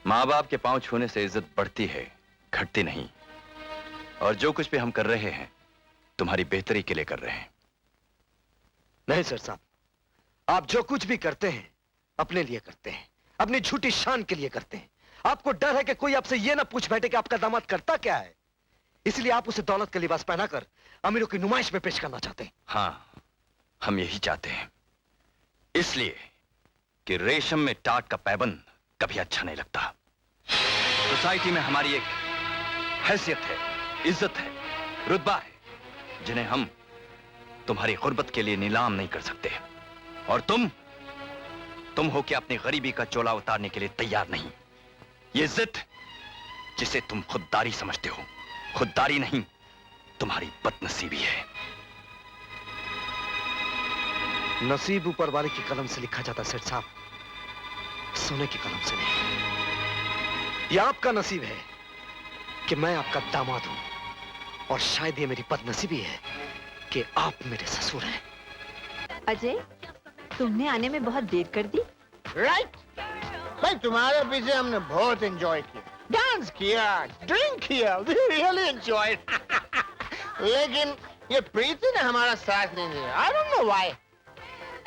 माँ बाप के पांव छूने से इज्जत बढ़ती है, घटती नहीं। और जो कुछ भी हम कर रहे हैं तुम्हारी बेहतरी के लिए कर रहे हैं। नहीं सर साहब, आप जो कुछ भी करते हैं अपने लिए करते हैं, अपनी झूठी शान के लिए करते हैं। आपको डर है कि कोई आपसे यह ना पूछ बैठे कि आपका दामाद करता क्या है, इसलिए आप उसे दौलत का लिबास पहनाकर अमीरों की नुमाइश में पेश करना चाहते हैं। हाँ, हम यही चाहते हैं, इसलिए कि रेशम में टाट का पैबंद कभी अच्छा नहीं लगता। सोसाइटी में हमारी एक हैसियत है, इज्जत है, रुतबा है, जिन्हें हम तुम्हारी गुर्बत के लिए नीलाम नहीं कर सकते। और तुम हो कि अपनी गरीबी का चोला उतारने के लिए तैयार नहीं। ये इज्जत जिसे तुम खुददारी समझते हो, खुददारी नहीं, तुम्हारी बदनसीबी है। नसीब ऊपर वाले की कलम से लिखा जाता सेठ साहब, सोने की कलम से नहीं। यह आपका नसीब है कि मैं आपका दामाद हूं, और शायद ये मेरी बदनसीबी है कि आप मेरे ससुर हैं। अजय, तुमने आने में बहुत देर कर दी। राइट भाई, तुम्हारे पीछे हमने बहुत एंजॉय किया, डांस किया, ड्रिंक किया, वी रियली एंजॉयड। लेकिन ये प्रीति ने हमारा साथ नहीं दिया। I don't know why.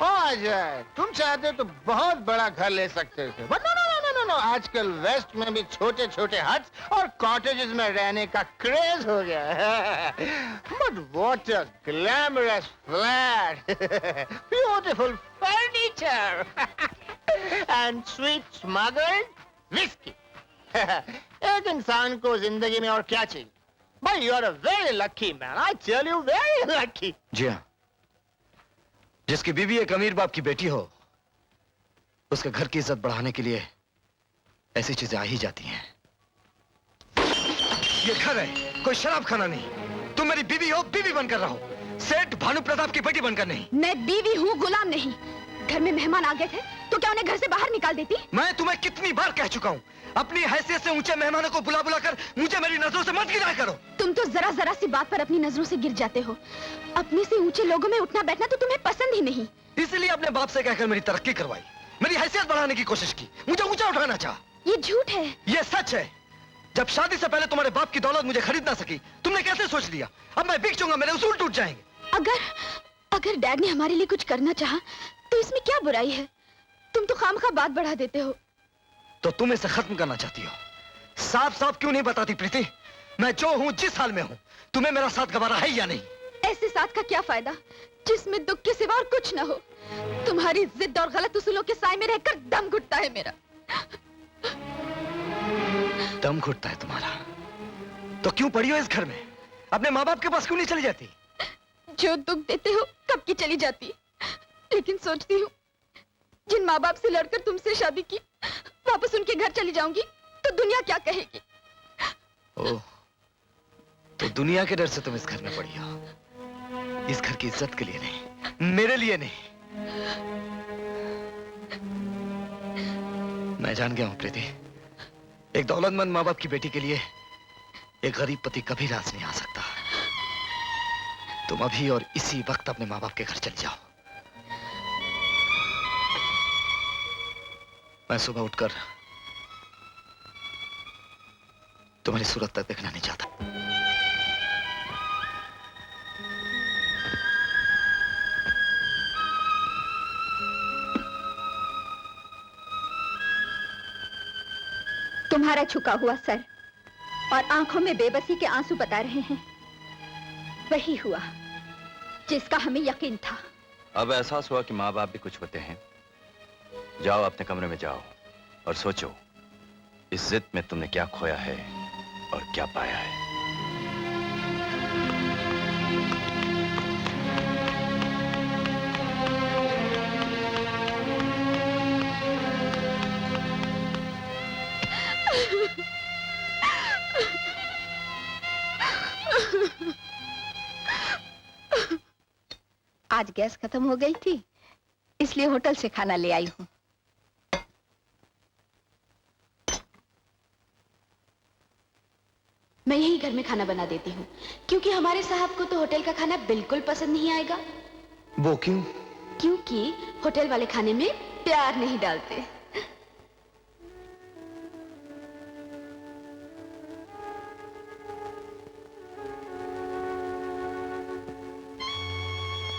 Ajay, तुम चाहते तो बहुत बड़ा घर ले सकते थे, बट नो, आजकल वेस्ट में भी छोटे छोटे हट्स और कॉटेजेस में रहने का क्रेज हो गया है। But what a glamorous flat, beautiful furniture and sweet smuggled whisky. एक इंसान को जिंदगी में और क्या चाहिए? भाई, you are a very lucky man, I tell you, very lucky. जी हाँ, जिसकी बीवी एक अमीर बाप की बेटी हो, उसके घर की इज्जत बढ़ाने के लिए ऐसी चीजें आ ही जाती हैं। ये घर है, कोई शराब खाना नहीं। तुम मेरी बीवी हो, बीवी बनकर रहो, सेठ भानु प्रताप की बेटी बनकर नहीं। मैं बीवी हूँ, गुलाम नहीं। घर में मेहमान आ गए थे तो क्या उन्हें घर से बाहर निकाल देती? मैं तुम्हें कितनी बार कह चुका हूँ, अपनी हैसियत से ऊंचे मेहमानों को बुला बुला कर मुझे मेरी नजरों से मत गिराया करो। तुम तो जरा जरा सी बात पर अपनी नजरों से गिर जाते हो। अपने से ऊंचे लोगों में उठना बैठना तो तुम्हें पसंद ही नहीं। इसलिए अपने बाप से कहकर मेरी तरक्की करवाई, मेरी हैसियत बढ़ाने की कोशिश की, मुझे ऊंचा उठाना चाहा। ये झूठ है। ये सच है। जब शादी से पहले तुम्हारे बाप की दौलत मुझे खरीद ना सकी, तुमने कैसे सोच लिया अब मैं बिक जाऊंगा, मेरे उसूल टूट जाएंगे। अगर डैड ने हमारे लिए कुछ करना चाहा तो इसमें क्या बुराई है? तुम तो खामखा बात बढ़ा देते हो। तो तुम इसे खत्म करना चाहती हो? साफ साफ क्यों नहीं बताती प्रीति, मैं जो हूं, जिस हाल में हूं, तुम्हें मेरा साथ गवारा है या नहीं? ऐसे साथ का क्या फायदा जिसमें दुख के सिवा और कुछ न हो। तुम्हारी जिद और गलत उसूलों के साए में रहकर दम घुटता है मेरा। दम घुटता है तुम्हारा तो क्यों पड़ी हो इस घर में? अपने माँ बाप के पास क्यों नहीं चली जाती? जो दुख देते हो कब की चली जाती, लेकिन सोचती हूँ जिन माँ बाप से लड़कर तुमसे शादी की वापस उनके घर चली जाऊंगी तो दुनिया क्या कहेगी। ओह, तो दुनिया के डर से तुम इस घर में पड़ी हो, इस घर की इज्जत के लिए नहीं, मेरे लिए नहीं। मैं जान गया हूं प्रीति, एक दौलतमंद माँ बाप की बेटी के लिए एक गरीब पति कभी राज नहीं आ सकता। तुम अभी और इसी वक्त अपने माँ बाप के घर चली जाओ। मैं सुबह उठकर तुम्हारी सूरत तक देखना नहीं चाहता। तुम्हारा झुका हुआ सर और आंखों में बेबसी के आंसू बता रहे हैं, वही हुआ जिसका हमें यकीन था। अब एहसास हुआ कि माँ बाप भी कुछ होते हैं। जाओ अपने कमरे में जाओ और सोचो इस जिद में तुमने क्या खोया है और क्या पाया है। आज गैस खत्म हो गई थी, इसलिए होटल से खाना ले आई हूँ। मैं यही घर में खाना बना देती हूँ, क्योंकि हमारे साहब को तो होटल का खाना बिल्कुल पसंद नहीं आएगा। वो क्यों? क्योंकि होटल वाले खाने में प्यार नहीं डालते।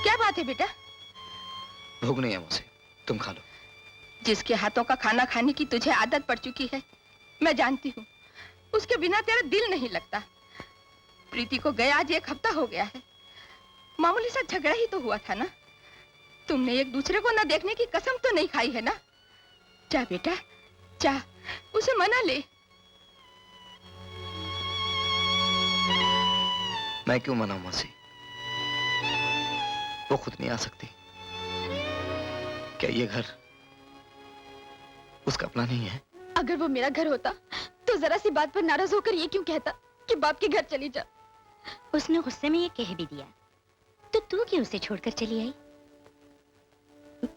क्या बात है बेटा? भूख नहीं है मुझे, तुम खा लो। जिसके हाथों का खाना खाने की तुझे आदत पड़ चुकी है, मैं जानती हूँ, उसके बिना तेरा दिल नहीं लगता। प्रीति को गए आज 1 हफ्ता हो गया है। मामूली सा झगड़ा ही तो हुआ था ना। तुमने एक दूसरे को न देखने की कसम तो नहीं खाई है ना? जा बेटा जा, उसे मना ले। मैं क्यों मनाऊं मौसी? वो खुद नहीं आ सकती। क्या ये घर उसका अपना नहीं है? अगर वो मेरा घर होता तो जरा सी बात पर नाराज होकर ये क्यों कहता कि बाप के घर चली जा। उसने गुस्से में ये कह भी दिया, तो तू क्यों उसे छोड़कर चली आई?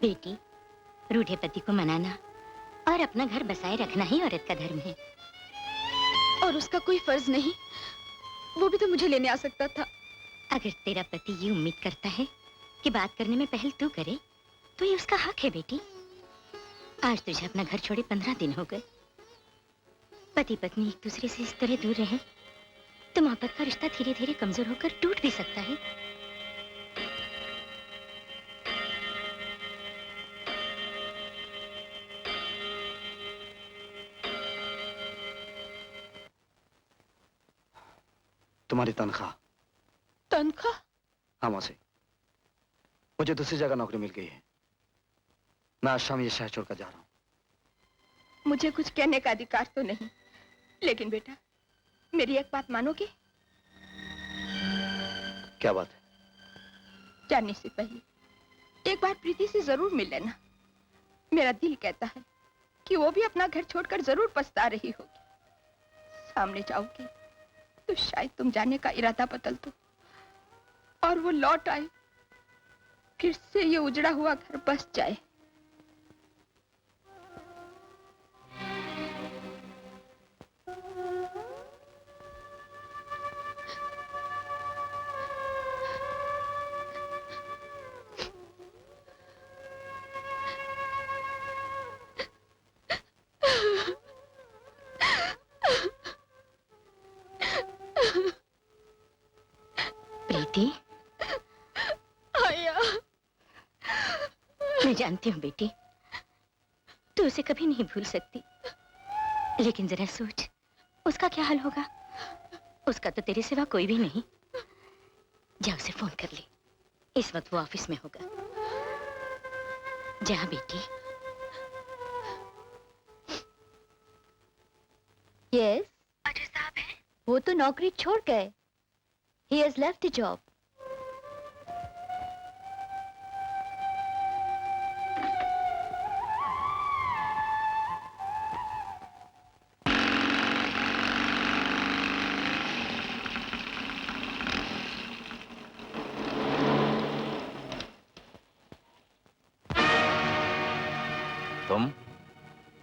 बेटी, रूठे पति को मनाना और अपना घर बसाए रखना ही औरत का धर्म है। और उसका कोई फर्ज नहीं, वो भी तो मुझे लेने आ सकता था। अगर तेरा पति ये उम्मीद करता है कि बात करने में पहल तू करे, तो ये उसका हक है बेटी। आज तुझे अपना घर छोड़े 15 दिन हो गए। पति पत्नी एक दूसरे से इस तरह दूर रहे तो मोहब्बत का रिश्ता धीरे धीरे कमजोर होकर टूट भी सकता है। तुम्हारी तनख्वाह। तनख्वाह? हाँ मौसी, मुझे दूसरी जगह नौकरी मिल गई है। मैं आज शाम ये शहर छोड़कर जा रहा हूँ। मुझे कुछ कहने का अधिकार तो नहीं, लेकिन बेटा मेरी एक बात मानोगे? क्या बात है? जाने से पहले एक बार प्रीति से जरूर मिल लेना। मेरा दिल कहता है कि वो भी अपना घर छोड़कर जरूर पछता रही होगी। सामने जाओगी तो शायद तुम जाने का इरादा बदल दो और वो लौट आए, फिर से ये उजड़ा हुआ घर बस जाए। प्रीति, मैं जानती हूँ बेटी, तू उसे कभी नहीं भूल सकती, लेकिन जरा सोच उसका क्या हाल होगा। उसका तो तेरे सिवा कोई भी नहीं। जा उसे फोन कर ले। इस वक्त वो ऑफिस में होगा। जा बेटी। यस, अजय साहब हैं? वो तो नौकरी छोड़ गए। He has left the job.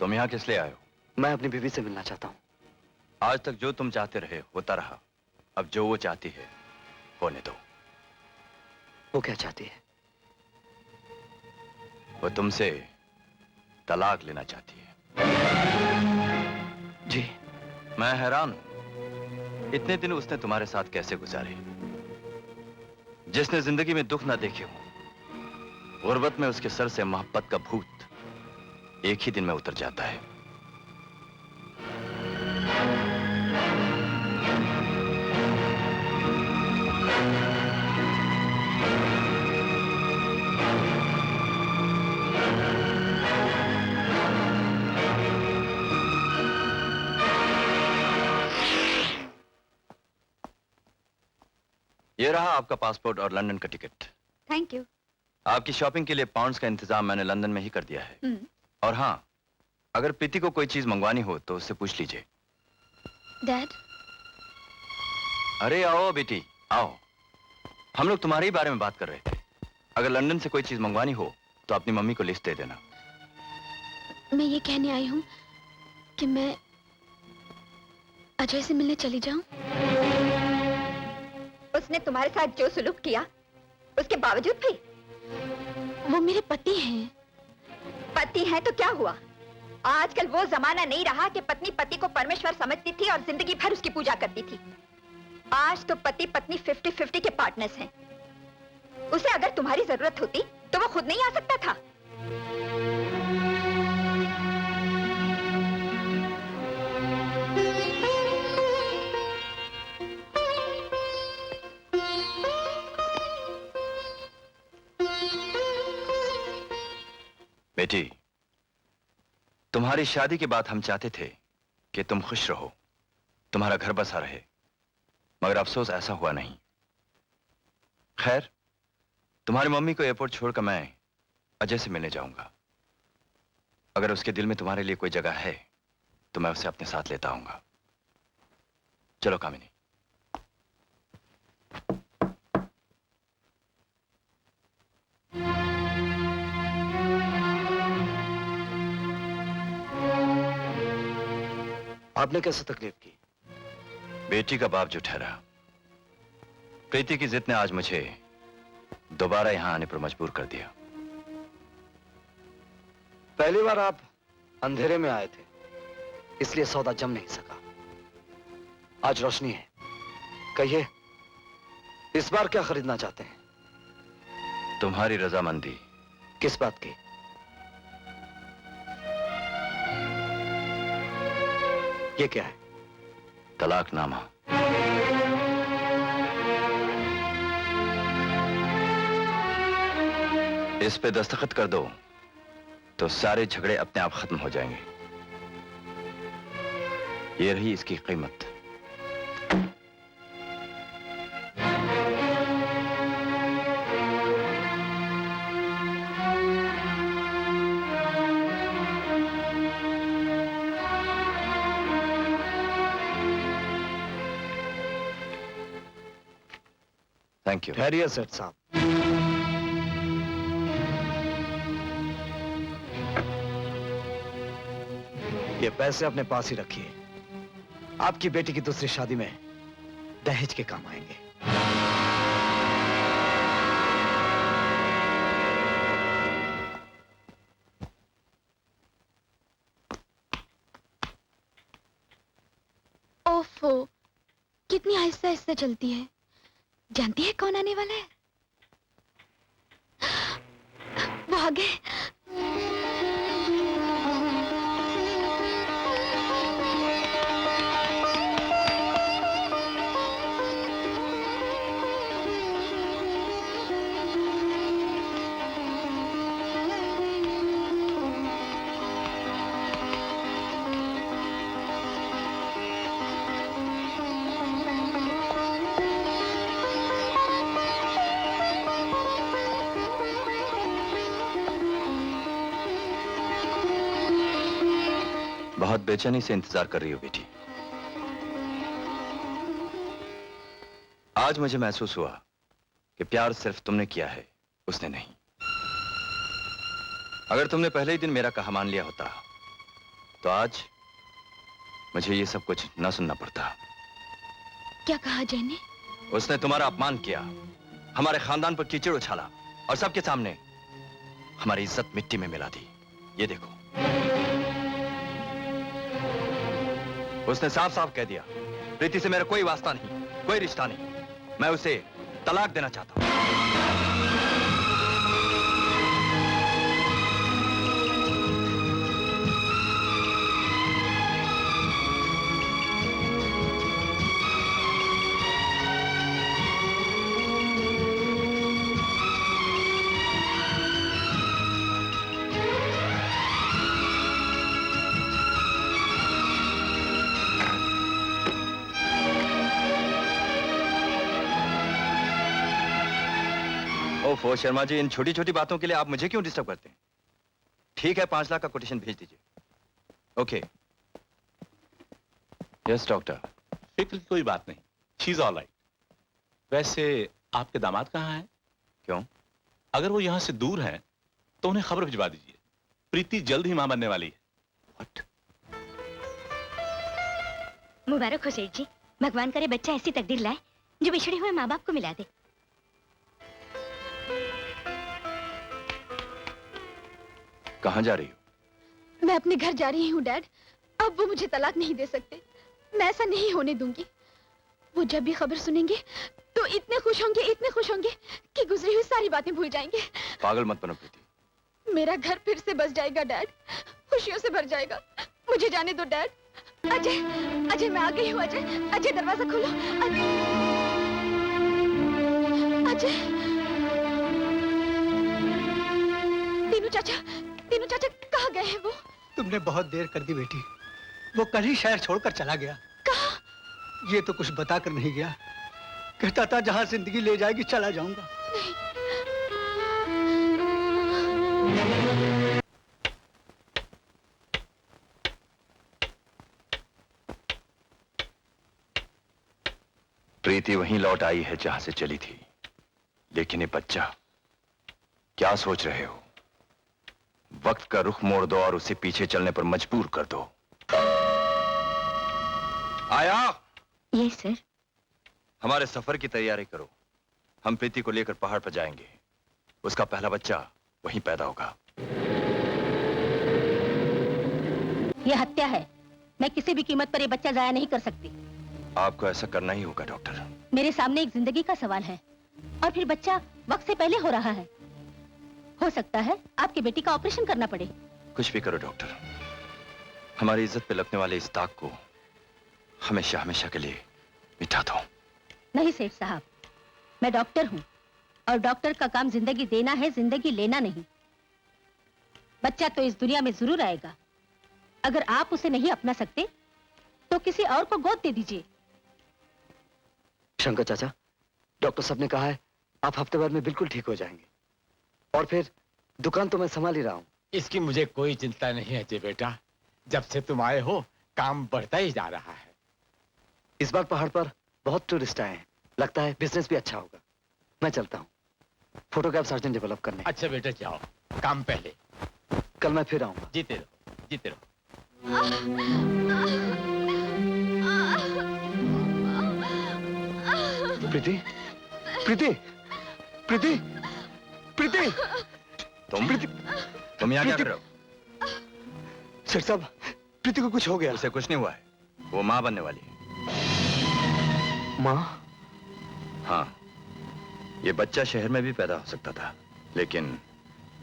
तुम यहाँ किस लिए आए हो? मैं अपनी बीवी से मिलना चाहता हूँ। आज तक जो तुम चाहते रहे होता रहा। अब जो वो चाहती है होने दो। वो क्या चाहती है? वो तुमसे तलाक लेना चाहती है। जी। मैं हैरान हूं, इतने दिन उसने तुम्हारे साथ कैसे गुजारे। जिसने जिंदगी में दुख ना देखे हो, गुर्बत में उसके सर से मोहब्बत का भूत एक ही दिन में उतर जाता है। ये रहा आपका पासपोर्ट और लंदन का टिकट। Thank you. आपकी शॉपिंग के लिए पाउंड्स का इंतजाम मैंने लंदन में ही कर दिया है। और हाँ, अगर प्रीति को कोई चीज मंगवानी हो तो उससे पूछ लीजिए। डैड। अरे आओ बेटी, आओ। हम लोग तुम्हारे ही बारे में बात कर रहे थे। अगर लंदन से कोई चीज मंगवानी हो तो अपनी मम्मी को लिस्ट दे देना। मैं ये कहने आई हूँ कि मैं अजय से मिलने चली जाऊं। उसने तुम्हारे साथ जो सुलूक किया, उसके बावजूद भी? वो मेरे पति हैं। पति हैं तो क्या हुआ? आजकल वो जमाना नहीं रहा कि पत्नी पति को परमेश्वर समझती थी और जिंदगी भर उसकी पूजा करती थी। आज तो पति पत्नी 50-50 के पार्टनर्स हैं। उसे अगर तुम्हारी जरूरत होती तो वो खुद नहीं आ सकता था। बेटी, तुम्हारी शादी के बाद हम चाहते थे कि तुम खुश रहो, तुम्हारा घर बसा रहे, मगर अफसोस ऐसा हुआ नहीं। खैर, तुम्हारी मम्मी को एयरपोर्ट छोड़कर मैं अजय से मिलने जाऊंगा। अगर उसके दिल में तुम्हारे लिए कोई जगह है तो मैं उसे अपने साथ लेता आऊंगा। चलो कामिनी। आपने कैसे तकलीफ की? बेटी का बाप जो ठहरा। प्रीति की जिद ने आज मुझे दोबारा यहां आने पर मजबूर कर दिया। पहली बार आप अंधेरे में आए थे, इसलिए सौदा जम नहीं सका। आज रोशनी है। कहिए, इस बार क्या खरीदना चाहते हैं? तुम्हारी रजामंदी। किस बात की? ये क्या है? तलाकनामा। इस पे दस्तखत कर दो तो सारे झगड़े अपने आप खत्म हो जाएंगे। ये रही इसकी कीमत। Thank you. ठहरिए सेठ साहब। ये पैसे अपने पास ही रखिए। आपकी बेटी की दूसरी शादी में दहेज के काम आएंगे। ओफो, कितनी आहिस्ता आहिस्ता चलती है। जानती है कौन आने वाला है? वो आ गए। बहुत बेचैनी से इंतजार कर रही हो बेटी। आज मुझे महसूस हुआ कि प्यार सिर्फ तुमने किया है, उसने नहीं। अगर तुमने पहले ही दिन मेरा कहा मान लिया होता तो आज मुझे ये सब कुछ न सुनना पड़ता। क्या कहा अजय ने? उसने तुम्हारा अपमान किया, हमारे खानदान पर कीचड़ उछाला और सबके सामने हमारी इज्जत मिट्टी में मिला दी। ये देखो, उसने साफ साफ कह दिया प्रीति से मेरा कोई वास्ता नहीं, कोई रिश्ता नहीं। मैं उसे तलाक देना चाहता हूं। ओफो शर्मा जी, इन छोटी छोटी बातों के लिए आप मुझे क्यों डिस्टर्ब करते हैं? ठीक है, 5 लाख का कोटेशन भेज दीजिए। ओके। Yes doctor. फिक्र की कोई बात नहीं, शी इज ऑल राइट। वैसे आपके दामाद कहाँ हैं? क्यों? अगर वो यहाँ से दूर हैं तो उन्हें खबर भिजवा दीजिए, प्रीति जल्द ही मां बनने वाली है। What? मुबारक हो सेठ जी, भगवान करे बच्चा ऐसी तकदीर लाए जो बिछड़े हुए माँ बाप को मिला दे। कहाँ जा रही हो? मैं अपने घर जा रही हूँ डैड। अब वो मुझे तलाक नहीं दे सकते, मैं ऐसा नहीं होने दूंगी। वो जब भी खबर सुनेंगे तो इतने खुश होंगे कि गुजरी हुई सारी बातें भूल जाएंगे। पागल मत बनो प्रीति। मेरा घर फिर से बस जाएगा डैड, खुशियों से भर जाएगा। मुझे जाने दो डैड। अजय, अजय मैं आ गई हूँ। अजय, अजय दरवाजा खोलो। अजय, तीनू चाचा कहाँ गए हैं वो? तुमने बहुत देर कर दी बेटी, वो कल ही शहर छोड़कर चला गया। कहाँ? ये तो कुछ बता कर नहीं गया, कहता था जहाँ जिंदगी ले जाएगी चला जाऊंगा। प्रीति वहीं लौट आई है जहां से चली थी, लेकिन ये बच्चा, क्या सोच रहे हो? वक्त का रुख मोड़ दो और उसे पीछे चलने पर मजबूर कर दो। आया? Yes sir. हमारे सफर की तैयारी करो, हम प्रीति को लेकर पहाड़ पर जाएंगे। उसका पहला बच्चा वहीं पैदा होगा। यह हत्या है, मैं किसी भी कीमत पर यह बच्चा जाया नहीं कर सकती। आपको ऐसा करना ही होगा डॉक्टर। मेरे सामने एक जिंदगी का सवाल है और फिर बच्चा वक्त से पहले हो रहा है। हो सकता है आपके बेटी का ऑपरेशन करना पड़े। कुछ भी करो डॉक्टर, हमारी इज्जत पे लगने वाले इस दाग को हमेशा हमेशा के लिए मिटा दो। नहीं सेठ साहब, मैं डॉक्टर हूँ और डॉक्टर का काम जिंदगी देना है, जिंदगी लेना नहीं। बच्चा तो इस दुनिया में जरूर आएगा, अगर आप उसे नहीं अपना सकते तो किसी और को गोद दे दीजिए। शंकर चाचा, डॉक्टर साहब ने कहा है आप हफ्ते भर में बिल्कुल ठीक हो जाएंगे, और फिर दुकान तो मैं संभाल ही रहा हूँ। इसकी मुझे कोई चिंता नहीं है अजय बेटा, जब से तुम आए हो काम बढ़ता ही जा रहा है। इस बार पहाड़ पर बहुत टूरिस्ट आए हैं, लगता है बिजनेस भी अच्छा होगा। मैं चलता हूँ फोटोग्राफ सर्जन डेवलप करने। अच्छा बेटा जाओ, काम पहले। कल मैं फिर आऊंगा। जीते रहो, जीते रहो। प्रीति, प्रीति, प्रीति, प्रीति, तुम यहाँ क्या कर रहे हो? सर साहब, प्रीति को कुछ हो गया। उसे कुछ नहीं हुआ है, वो माँ बनने वाली है। माँ? हाँ, ये बच्चा शहर में भी पैदा हो सकता था, लेकिन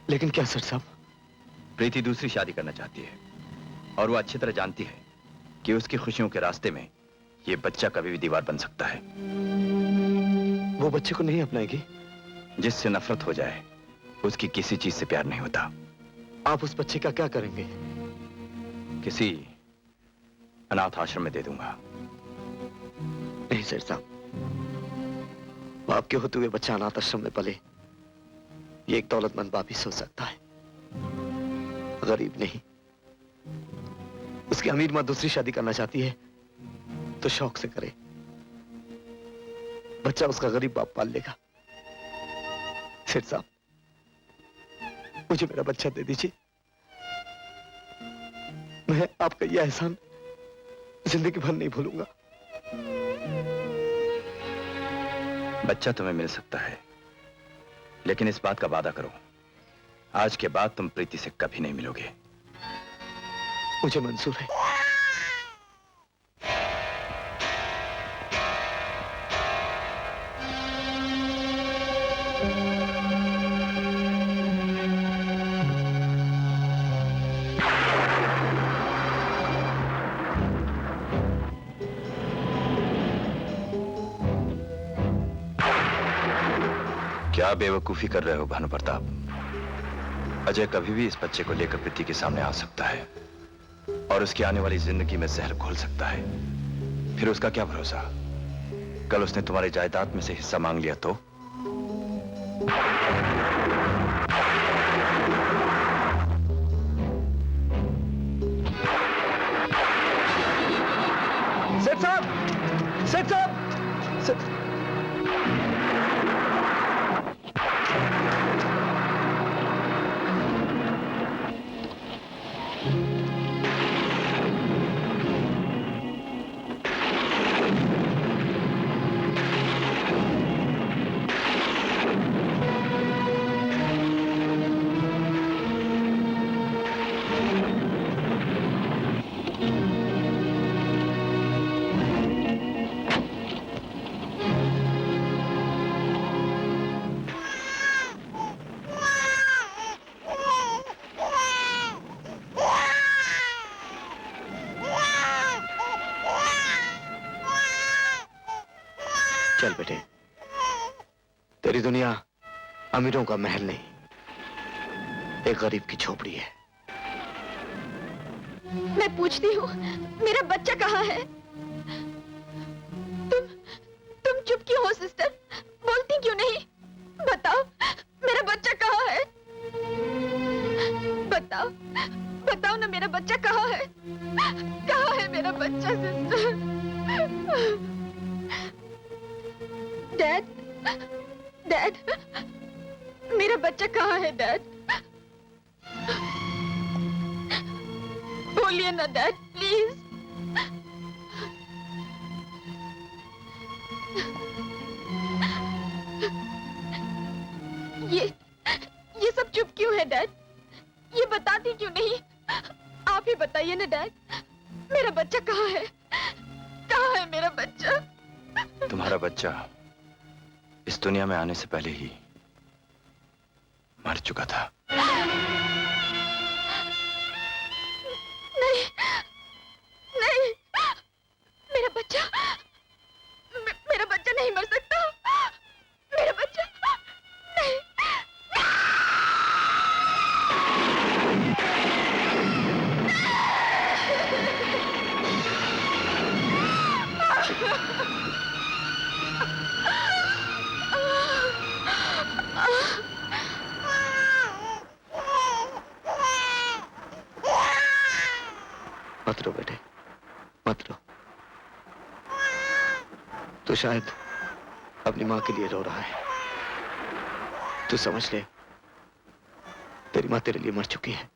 क्या सर साहब? प्रीति दूसरी शादी करना चाहती है और वो अच्छी तरह जानती है कि उसकी खुशियों के रास्ते में ये बच्चा कभी भी दीवार बन सकता है। वो बच्चे को नहीं अपनाएगी? जिससे नफरत हो जाए उसकी किसी चीज से प्यार नहीं होता। आप उस बच्चे का क्या करेंगे? किसी अनाथ आश्रम में दे दूंगा। नहीं सर साहब, बाप के होते हुए बच्चा अनाथ आश्रम में पले, ये एक दौलतमंद बाप ही सोच सकता है, गरीब नहीं। उसकी उसकी अमीर माँ दूसरी शादी करना चाहती है तो शौक से करे, बच्चा उसका गरीब बाप पाल लेगा। सेठ साहब, मुझे मेरा बच्चा दे दीजिए। मैं आपका यह एहसान जिंदगी भर नहीं भूलूंगा। बच्चा तुम्हें मिल सकता है, लेकिन इस बात का वादा करो, आज के बाद तुम प्रीति से कभी नहीं मिलोगे। मुझे मंजूर है। क्या बेवकूफी कर रहे हो भानु प्रताप? अजय कभी भी इस बच्चे को लेकर प्रीति के सामने आ सकता है और उसकी आने वाली जिंदगी में जहर घोल सकता है। फिर उसका क्या भरोसा? कल उसने तुम्हारी जायदाद में से हिस्सा मांग लिया तो? सेठ साहब, सेठ साहब, चल बेटे, तेरी दुनिया अमीरों का महल नहीं, एक गरीब की झोपड़ी है। मैं पूछती हूँ, मेरा बच्चा कहाँ है? तुम चुप क्यों हो सिस्टर? बोलती क्यों नहीं? बताओ, मेरा बच्चा कहाँ है? बताओ, बताओ ना, मेरा बच्चा कहाँ है? कहाँ है मेरा बच्चा सिस्टर? डैड, डैड, मेरा बच्चा कहाँ है डैड? बोलिए ना डैड, प्लीज। ये सब चुप क्यों है डैड? ये बताती क्यों नहीं? आप ही बताइए ना डैड, मेरा बच्चा कहाँ है? कहाँ है मेरा बच्चा? तुम्हारा बच्चा इस दुनिया में आने से पहले ही मर चुका था। नहीं, नहीं, मेरा बच्चा नहीं मर सकता। मेरा बच्चा नहीं। मत रो बेटे, मत रो। तू शायद अपनी माँ के लिए रो रहा है। तू समझ ले, तेरी माँ तेरे लिए मर चुकी है।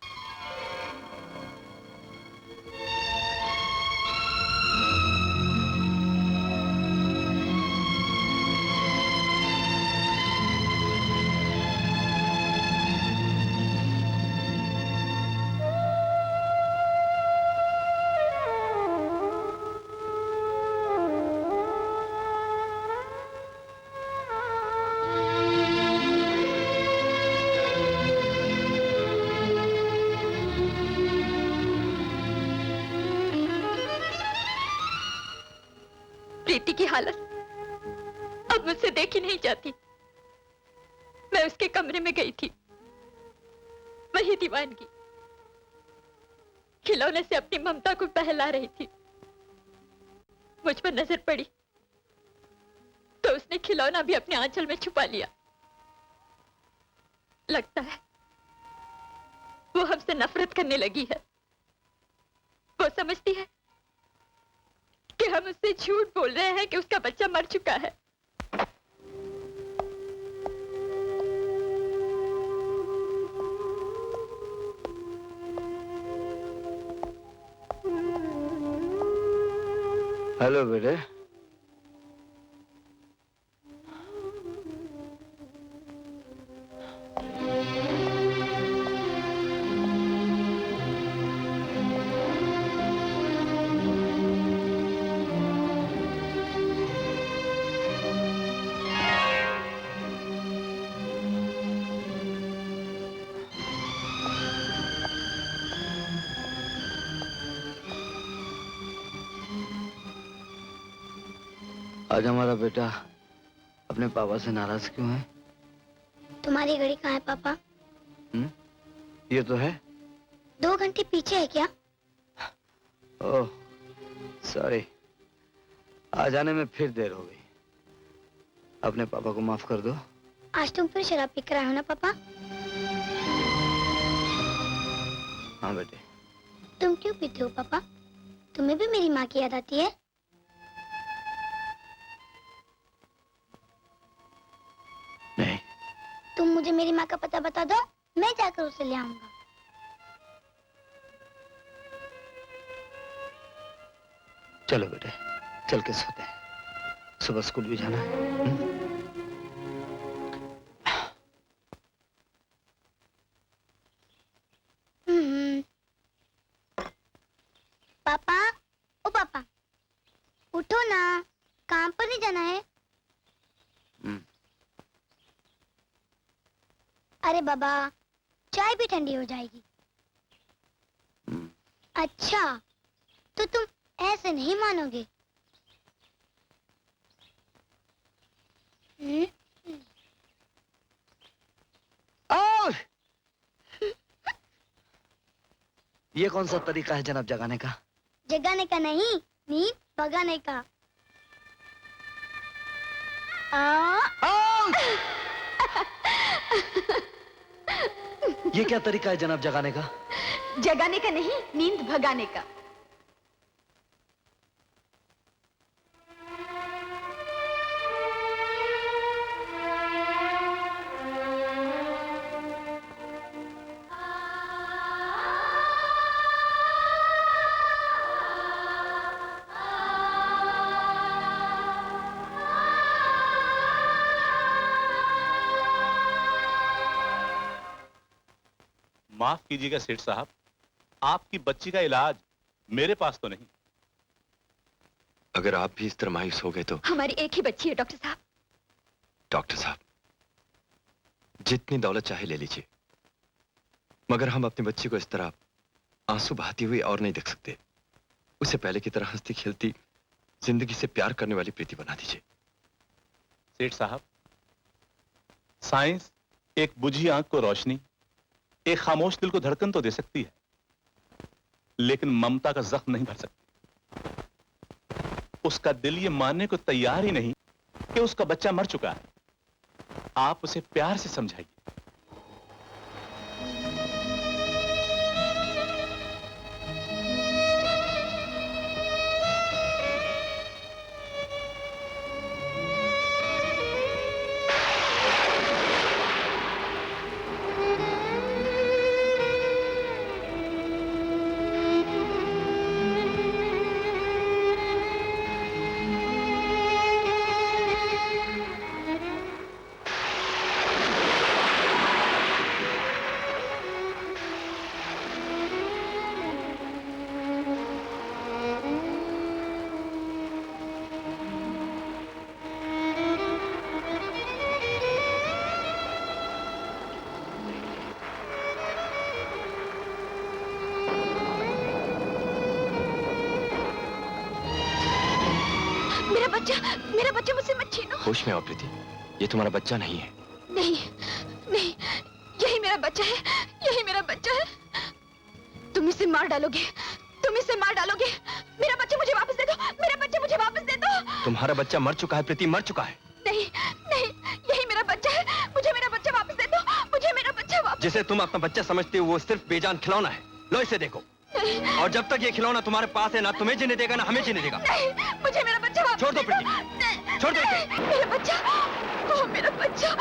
प्रीति की हालत अब मुझसे देखी नहीं जाती। मैं उसके कमरे में गई थी, वही दीवानगी, खिलौने से अपनी ममता को बहला रही थी। मुझ पर नजर पड़ी तो उसने खिलौना भी अपने आंचल में छुपा लिया। लगता है वो हमसे नफरत करने लगी है। वो समझती है कि हम उससे झूठ बोल रहे हैं कि उसका बच्चा मर चुका है। हेलो बेटे। आज हमारा बेटा अपने पापा से नाराज क्यों है? तुम्हारी घड़ी कहाँ है पापा? ये तो है। 2 घंटे पीछे है क्या? ओह सॉरी, आ जाने में फिर देर हो गई। अपने पापा को माफ कर दो। आज तुम फिर शराब पी कर आए हो ना पापा? हाँ बेटे। तुम क्यों पीते हो पापा? तुम्हें भी मेरी माँ की याद आती है? नहीं। तुम मुझे मेरी माँ का पता बता दो, मैं जाकर उसे ले आऊंगा। चलो बेटे, चल के सोते हैं, सुबह स्कूल भी जाना है। पापा, ओ पापा, उठो ना, काम पर नहीं जाना है? अरे बाबा, चाय भी ठंडी हो जाएगी। अच्छा, तो तुम ऐसे नहीं मानोगे। ये कौन सा तरीका है जनाब जगाने का? जगाने का नहीं, नींद भगाने का। ये क्या तरीका है जनाब जगाने का? जगाने का नहीं, नींद भगाने का। माफ कीजिएगा सेठ साहब, आपकी बच्ची का इलाज मेरे पास तो नहीं। अगर आप भी इस तरह मायूस हो गए तो? हमारी एक ही बच्ची है डॉक्टर साहब। डॉक्टर साहब, जितनी दौलत चाहे ले लीजिए, मगर हम अपनी बच्ची को इस तरह आंसू बहाती हुई और नहीं देख सकते। उसे पहले की तरह हंसती खेलती, जिंदगी से प्यार करने वाली प्रीति बना दीजिए। सेठ साहब, साइंस एक बुझी आंख को रोशनी, एक खामोश दिल को धड़कन तो दे सकती है, लेकिन ममता का जख्म नहीं भर सकती। उसका दिल ये मानने को तैयार ही नहीं कि उसका बच्चा मर चुका है। आप उसे प्यार से समझाइए। मेरा बच्चा मुझसे मत छीनो। होश में आओ प्रीति, ये तुम्हारा बच्चा नहीं है। नहीं, नहीं, यही मेरा बच्चा है, यही मेरा बच्चा है। तुम इसे मार डालोगे, तुम इसे मार डालोगे। मेरा बच्चा मुझे वापस दे दो, मेरा बच्चा मुझे वापस दे दो। तुम्हारा बच्चा मर चुका है प्रीति, मर चुका है। नहीं, नहीं, यही मेरा बच्चा है, मुझे मेरा बच्चा वापस दे दो, मुझे मेरा बच्चा वापस। जिसे तुम अपना बच्चा समझते हो वो सिर्फ बेजान खिलौना है। लो इसे देखो। नहीं, नहीं। और जब तक ये खिलौना तुम्हारे पास है, ना तुम्हें जीने देगा ना हमें जीने देगा। नहीं, मुझे मेरा बच्चा वापस छोड़ दो प्रीति, नहीं, छोड़ दो इसे। मेरा बच्चा, ओ मेरा बच्चा।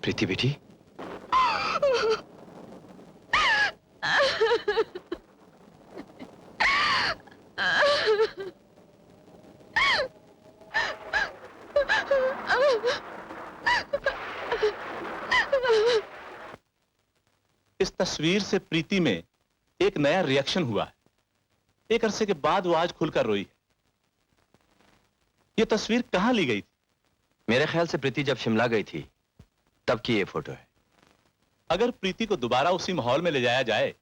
प्रीति बेटी, इस तस्वीर से प्रीति में एक नया रिएक्शन हुआ है। एक अरसे के बाद वो आज खुलकर रोई है। ये तस्वीर कहां ली गई थी? मेरे ख्याल से प्रीति जब शिमला गई थी तब की ये फोटो है। अगर प्रीति को दोबारा उसी माहौल में ले जाया जाए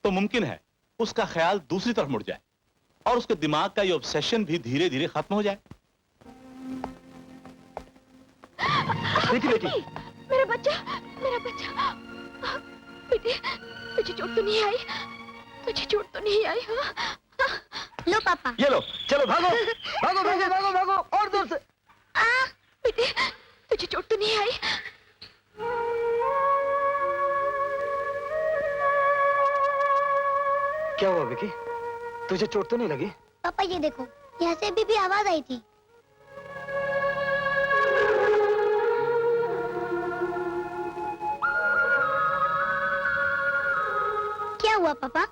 तो मुमकिन है उसका ख्याल दूसरी तरफ मुड़ जाए और उसके दिमाग का ये ऑब्सेशन भी धीरे धीरे खत्म हो जाए। प्रीति बेटी, मेरा बच्चा, मेरा बच्चा। बेटे, तुझे चोट तो नहीं आई? तुझे चोट तो नहीं आई? हाँ? लो पापा। ये लो, चलो भागो भागो भागो भागो भागो और जोर से। बेटे, तुझे चोट तो नहीं आई? क्या हुआ विकी? तुझे चोट तो नहीं लगी? पापा ये देखो, यहाँ से अभी भी आवाज आई थी। क्या हुआ पापा?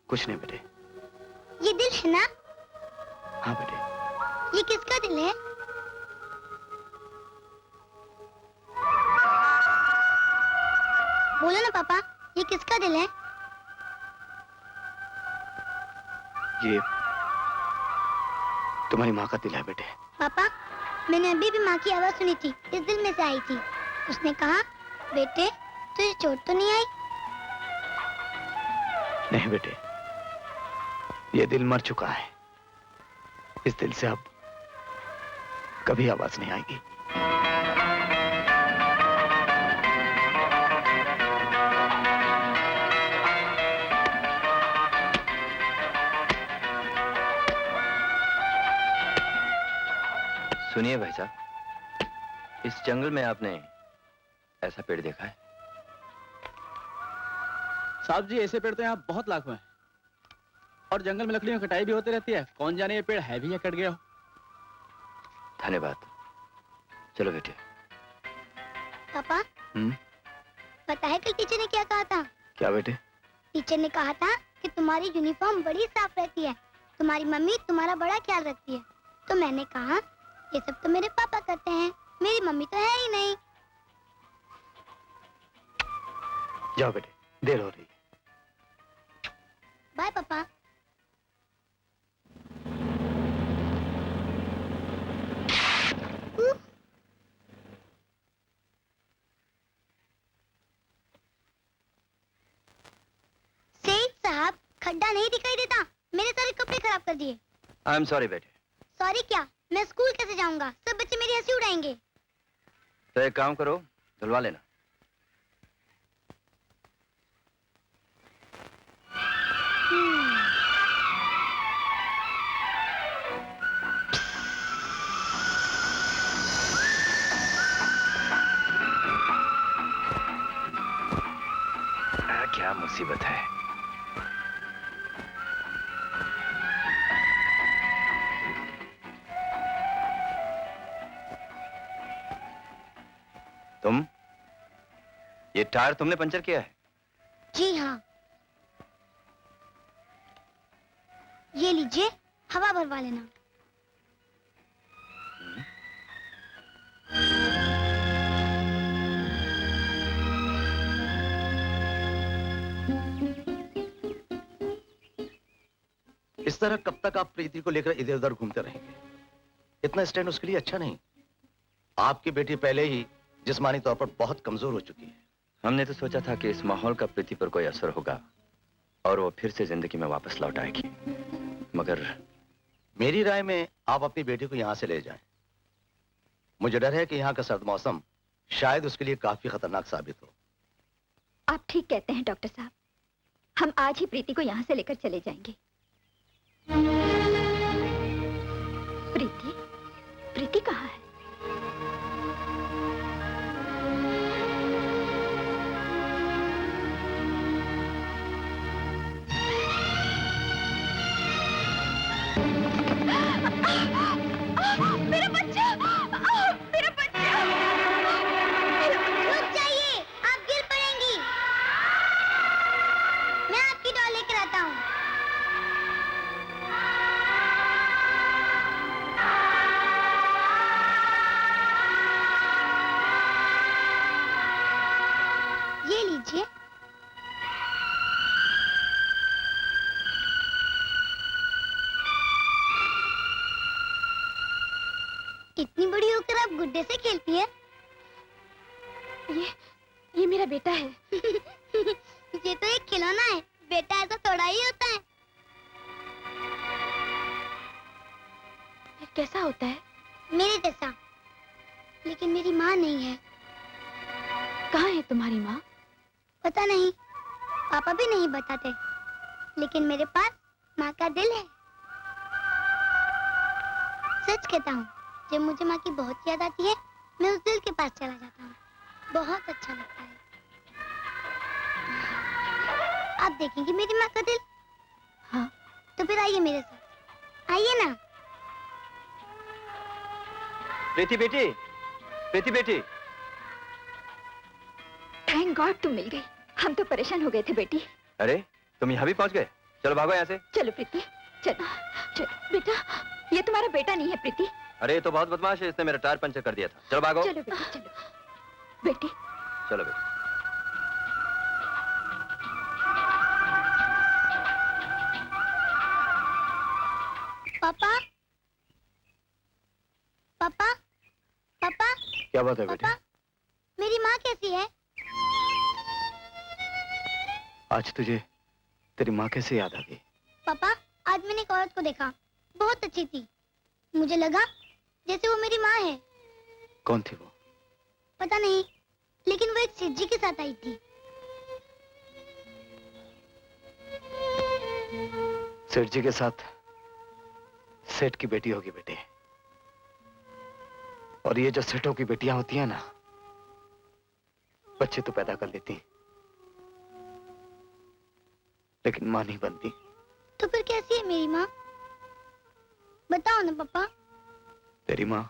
कुछ नहीं बेटे। ये दिल है ना? हाँ बेटे। ये किसका दिल है? बोलो ना पापा, ये किसका दिल है? ये तुम्हारी माँ का दिल है बेटे। पापा, मैंने अभी भी माँ की आवाज सुनी थी, इस दिल में से आई थी। उसने कहा, बेटे तुझे चोट तो नहीं आई? नहीं बेटे, ये दिल मर चुका है। इस दिल से अब कभी आवाज नहीं आएगी। सुनिए भाई साहब, इस जंगल में आपने ऐसा पेड़ देखा है? साहब जी, ऐसे पेड़ तो यहाँ बहुत लाखों हैं और जंगल में लकड़ियों की कटाई भी होती रहती है। कौन जाने ये पेड़ है भी या कट गया हो। धन्यवाद। चलो बेटे। पापा, पता है कल टीचर ने क्या कहा था? क्या बेटे? टीचर ने कहा था कि तुम्हारी यूनिफॉर्म बड़ी साफ रहती है, तुम्हारी मम्मी तुम्हारा बड़ा ख्याल रखती है। तो मैंने कहा, ये सब तो मेरे पापा करते हैं, मेरी मम्मी तो है ही नहीं। जाओ बेटे, देर हो रही है। बाय पापा। सेठ साहब, खड्डा नहीं दिखाई देता, मेरे सारे कपड़े खराब कर दिए। आई एम सॉरी बेटे। सॉरी क्या? मैं स्कूल कैसे जाऊंगा? सब बच्चे मेरी हंसी उड़ाएंगे। तो एक काम करो, धुलवा लेना। क्या मुसीबत है। तुम, ये टायर तुमने पंचर किया है? जी हाँ। ये लीजिए, हवा भरवा लेना। इस तरह कब तक आप प्रीति को लेकर इधर उधर घूमते रहेंगे? इतना स्टैंड उसके लिए अच्छा नहीं। आपकी बेटी पहले ही जिस्मानी तौर पर बहुत कमजोर हो चुकी है। हमने तो सोचा था कि इस माहौल का प्रीति पर कोई असर होगा, और वो फिर से जिंदगी में वापस लौट आएगी। मगर मेरी राय में आप अपनी बेटी को यहाँ से ले जाएं। मुझे डर है कि यहाँ का सर्द मौसम शायद उसके लिए काफी खतरनाक साबित हो। आप ठीक कहते हैं डॉक्टर साहब, हम आज ही प्रीति को यहाँ से लेकर चले जाएंगे। प्रीति, प्रीति कहाँ है? मेरा बच्चा, मेरा बच्चा, रुक जाइए, आप गिर पड़ेंगी। मैं आपकी डॉल लेकर आता हूँ। ये लीजिए। इतनी बड़ी होकर आप गुड्डे से खेलती है? ये मेरा बेटा है। ये तो एक खिलौना है, बेटा ऐसा थोड़ा ही होता है। फिर कैसा होता है? मेरे जैसा, लेकिन मेरी माँ नहीं है। कहाँ है तुम्हारी माँ? पता नहीं, पापा भी नहीं बताते, लेकिन मेरे पास माँ का दिल है। सच कहता हूँ, जब मुझे माँ की बहुत याद आती है, मैं उस दिल के पास चला जाता हूँ। बहुत अच्छा लगता है। आप देखेंगे मेरी माँ का दिल? हाँ। तो फिर आइए मेरे साथ, आइए ना। प्रीति बेटी, प्रीति बेटी। थैंक गॉड तुम मिल गई, हम तो परेशान हो गए थे बेटी। अरे तुम यहाँ भी पहुँच गए? चलो भागो यहाँ से। चलो प्रीति, चलो। बेटा, ये तुम्हारा बेटा नहीं है प्रीति। अरे ये तो बहुत बदमाश है, इसने मेरा टायर पंचर कर दिया था। चलो भागो। चलो बेटी, चलो। बेटी, चलो बेटी। पापा, पापा, पापा। क्या बात है बेटे? मेरी माँ कैसी है? आज तुझे तेरी माँ कैसे याद आ गई? पापा, आज मैंने एक औरत को देखा, बहुत अच्छी थी। मुझे लगा जैसे वो मेरी माँ है। कौन थी वो? पता नहीं, लेकिन वो एक सेठ जी के साथ आई थी। सेठ जी के साथ सेठ की बेटी होगी बेटे। और ये जो सेठों की बेटियां होती हैं ना, बच्चे तो पैदा कर लेती लेकिन मां नहीं बनती। तो फिर कैसी है मेरी माँ? बताओ ना पापा। तेरी माँ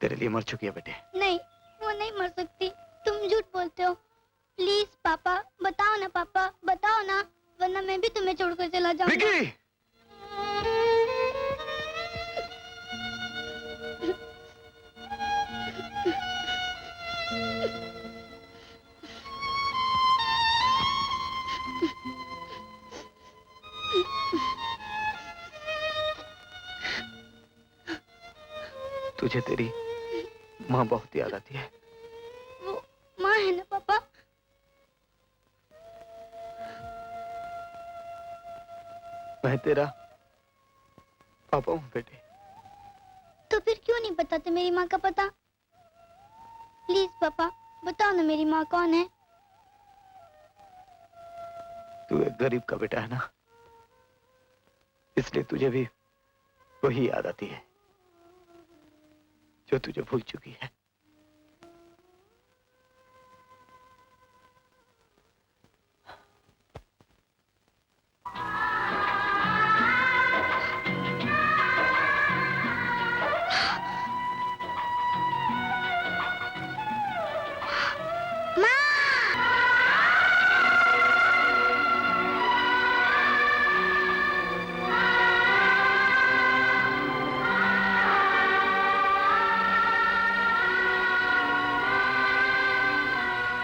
तेरे लिए मर चुकी है बेटे। नहीं, वो नहीं मर सकती, तुम झूठ बोलते हो। प्लीज पापा, बताओ ना पापा, बताओ ना, वरना मैं भी तुम्हें छोड़कर चला जाऊंगा। विकी! तुझे तेरी माँ बहुत याद आती है। वो माँ है ना पापा? मैं तेरा पापा हूँ बेटे। तो फिर क्यों नहीं बताते मेरी माँ का पता? प्लीज पापा, बताओ ना मेरी माँ कौन है? तू एक गरीब का बेटा है ना, इसलिए तुझे भी वही याद आती है जो तुझे भूल चुकी है।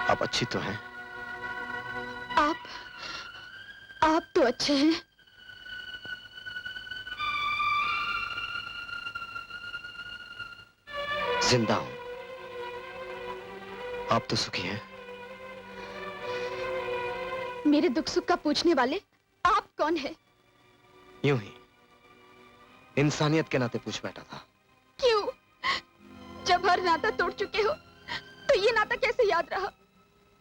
आप अच्छी तो हैं। आप तो अच्छे हैं। जिंदा हूं। आप तो सुखी हैं। मेरे दुख सुख का पूछने वाले आप कौन है? यूं ही इंसानियत के नाते पूछ बैठा था। क्यों? जब हर नाता तोड़ चुके हो तो ये नाता कैसे याद रहा?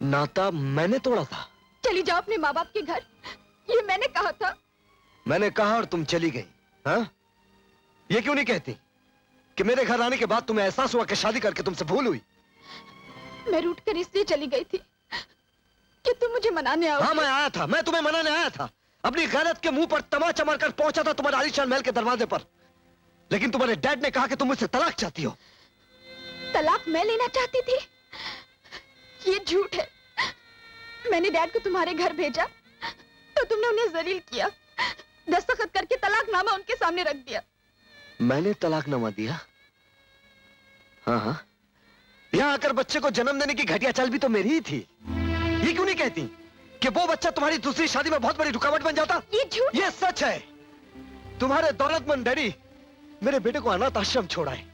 नाता मैंने तोड़ा था। चली जाओ अपने माँ बाप के घर, ये मैंने कहा था। मैंने कहा और तुम चली गई। हाँ? ये क्यों नहीं कहती कि मेरे घर आने के बाद तुम्हें एहसास हुआ कि शादी करके तुमसे भूल हुई? मैं रूठ कर इसलिए चली गई थी कि तुम मुझे मनाने आओ। हाँ, मैं आया था, मैं तुम्हें मनाने आया था। अपनी गैरत के मुंह पर तमाचा मारकर पहुंचा था तुम्हारे आलीशान महल के दरवाजे पर, लेकिन तुम्हारे डैड ने कहा कि तुम मुझसे तलाक चाहती हो। तलाक मैं लेना चाहती थी? ये झूठ है। मैंने डैड को तुम्हारे घर भेजा तो तुमने उन्हें जलील किया, दस्तखत करके तलाकनामा उनके सामने रख दिया। मैंने तलाकनामा दिया? हाँ हाँ, यहाँ आकर बच्चे को जन्म देने की घटिया चाल भी तो मेरी ही थी। ये क्यों नहीं कहती कि वो बच्चा तुम्हारी दूसरी शादी में बहुत बड़ी रुकावट बन जाता? ये झूठ। ये सच है। तुम्हारे दौलतमंद डैडी मेरे बेटे को अनाथ आश्रम छोड़ाए।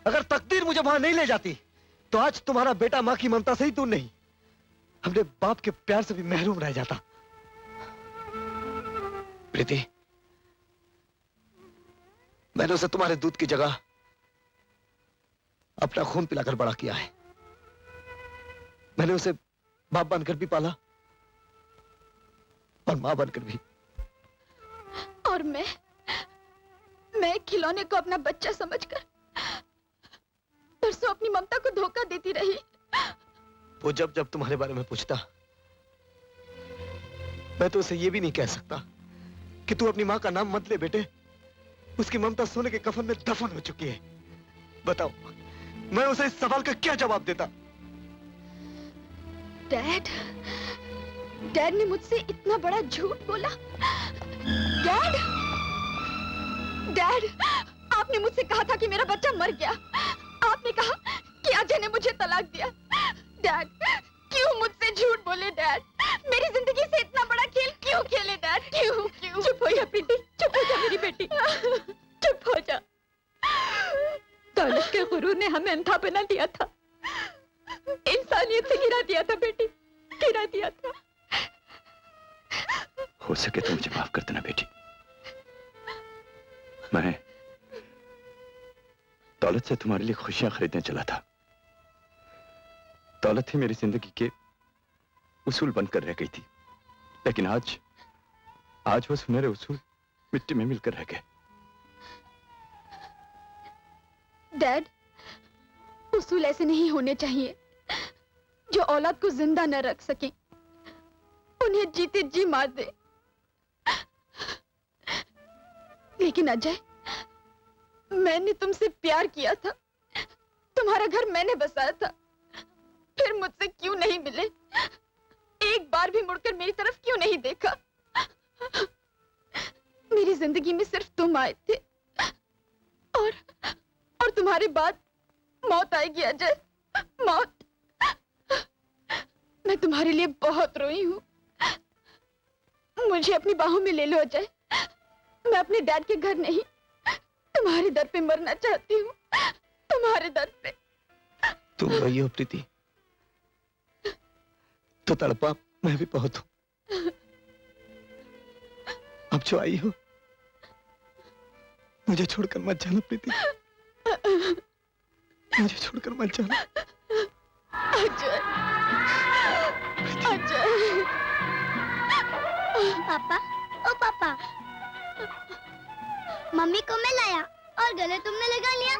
अगर तकदीर मुझे वहां नहीं ले जाती तो आज तुम्हारा बेटा माँ की ममता से ही दूर नहीं, अपने बाप के प्यार से भी महरूम रह जाता। प्रीति, मैंने उसे तुम्हारे दूध की जगह अपना खून पिलाकर बड़ा किया है। मैंने उसे बाप बनकर भी पाला और मां बनकर भी। और मैं खिलौने को अपना बच्चा समझकर परसों अपनी ममता को धोखा देती रही। वो जब जब तुम्हारे बारे में पूछता, मैं तो उसे ये भी नहीं कह सकता कि तू अपनी मां का नाम मत ले बेटे, उसकी ममता सोने के कफन में दफन हो चुकी है। बताओ, मैं उसे इस सवाल का क्या जवाब देता? डैड ने मुझसे इतना बड़ा झूठ बोला। डैड, आपने मुझसे कहा था कि मेरा बच्चा मर गया। आपने कहा कि अजय ने मुझे तलाक दिया। डैड, क्यों मुझसे झूठ बोले डैड? मेरी जिंदगी से इतना बड़ा खेल क्यों खेले डैड? क्यों? चुप हो जा प्रीति, चुप हो जा मेरी बेटी, चुप हो जा। दौलत के गुरूर ने हमें अंधा बना दिया था, इंसानियत से गिरा दिया था बेटी, गिरा दिया था। हो सके तो मुझे माफ कर देना बेटी। मैं दौलत से तुम्हारे लिए खुशियां खरीदने चला था। दौलत ही मेरी जिंदगी के उसूल बनकर रह गई थी, लेकिन आज वो सुनहरे उसूल मिट्टी में मिलकर रह गए। डैड, उसूल ऐसे नहीं होने चाहिए जो औलाद को जिंदा न रख सके, उन्हें जीते जी मार दे। लेकिन अजय, मैंने तुमसे प्यार किया था, तुम्हारा घर मैंने बसाया था, फिर मुझसे क्यों नहीं मिले? एक बार भी मुड़कर मेरी तरफ क्यों नहीं देखा? मेरी जिंदगी में सिर्फ तुम आए थे और तुम्हारे बाद मौत आएगी अजय, मौत। मैं तुम्हारे लिए बहुत रोई हूँ। मुझे अपनी बाहों में ले लो अजय। मैं अपने डैड के घर नहीं, तुम्हारे दर पे मरना चाहती हूँ, तुम्हारे दर पे। तुम रोई हो प्रीति तो तड़पा मैं भी बहुत हूं। अब जो आई हो, मुझे छोड़कर मत जाना प्रीति, मुझे छोड़कर मत जाना। अजय, अजय। पापा, ओ पापा, मम्मी को मैं लाया और गले तुमने लगा लिया।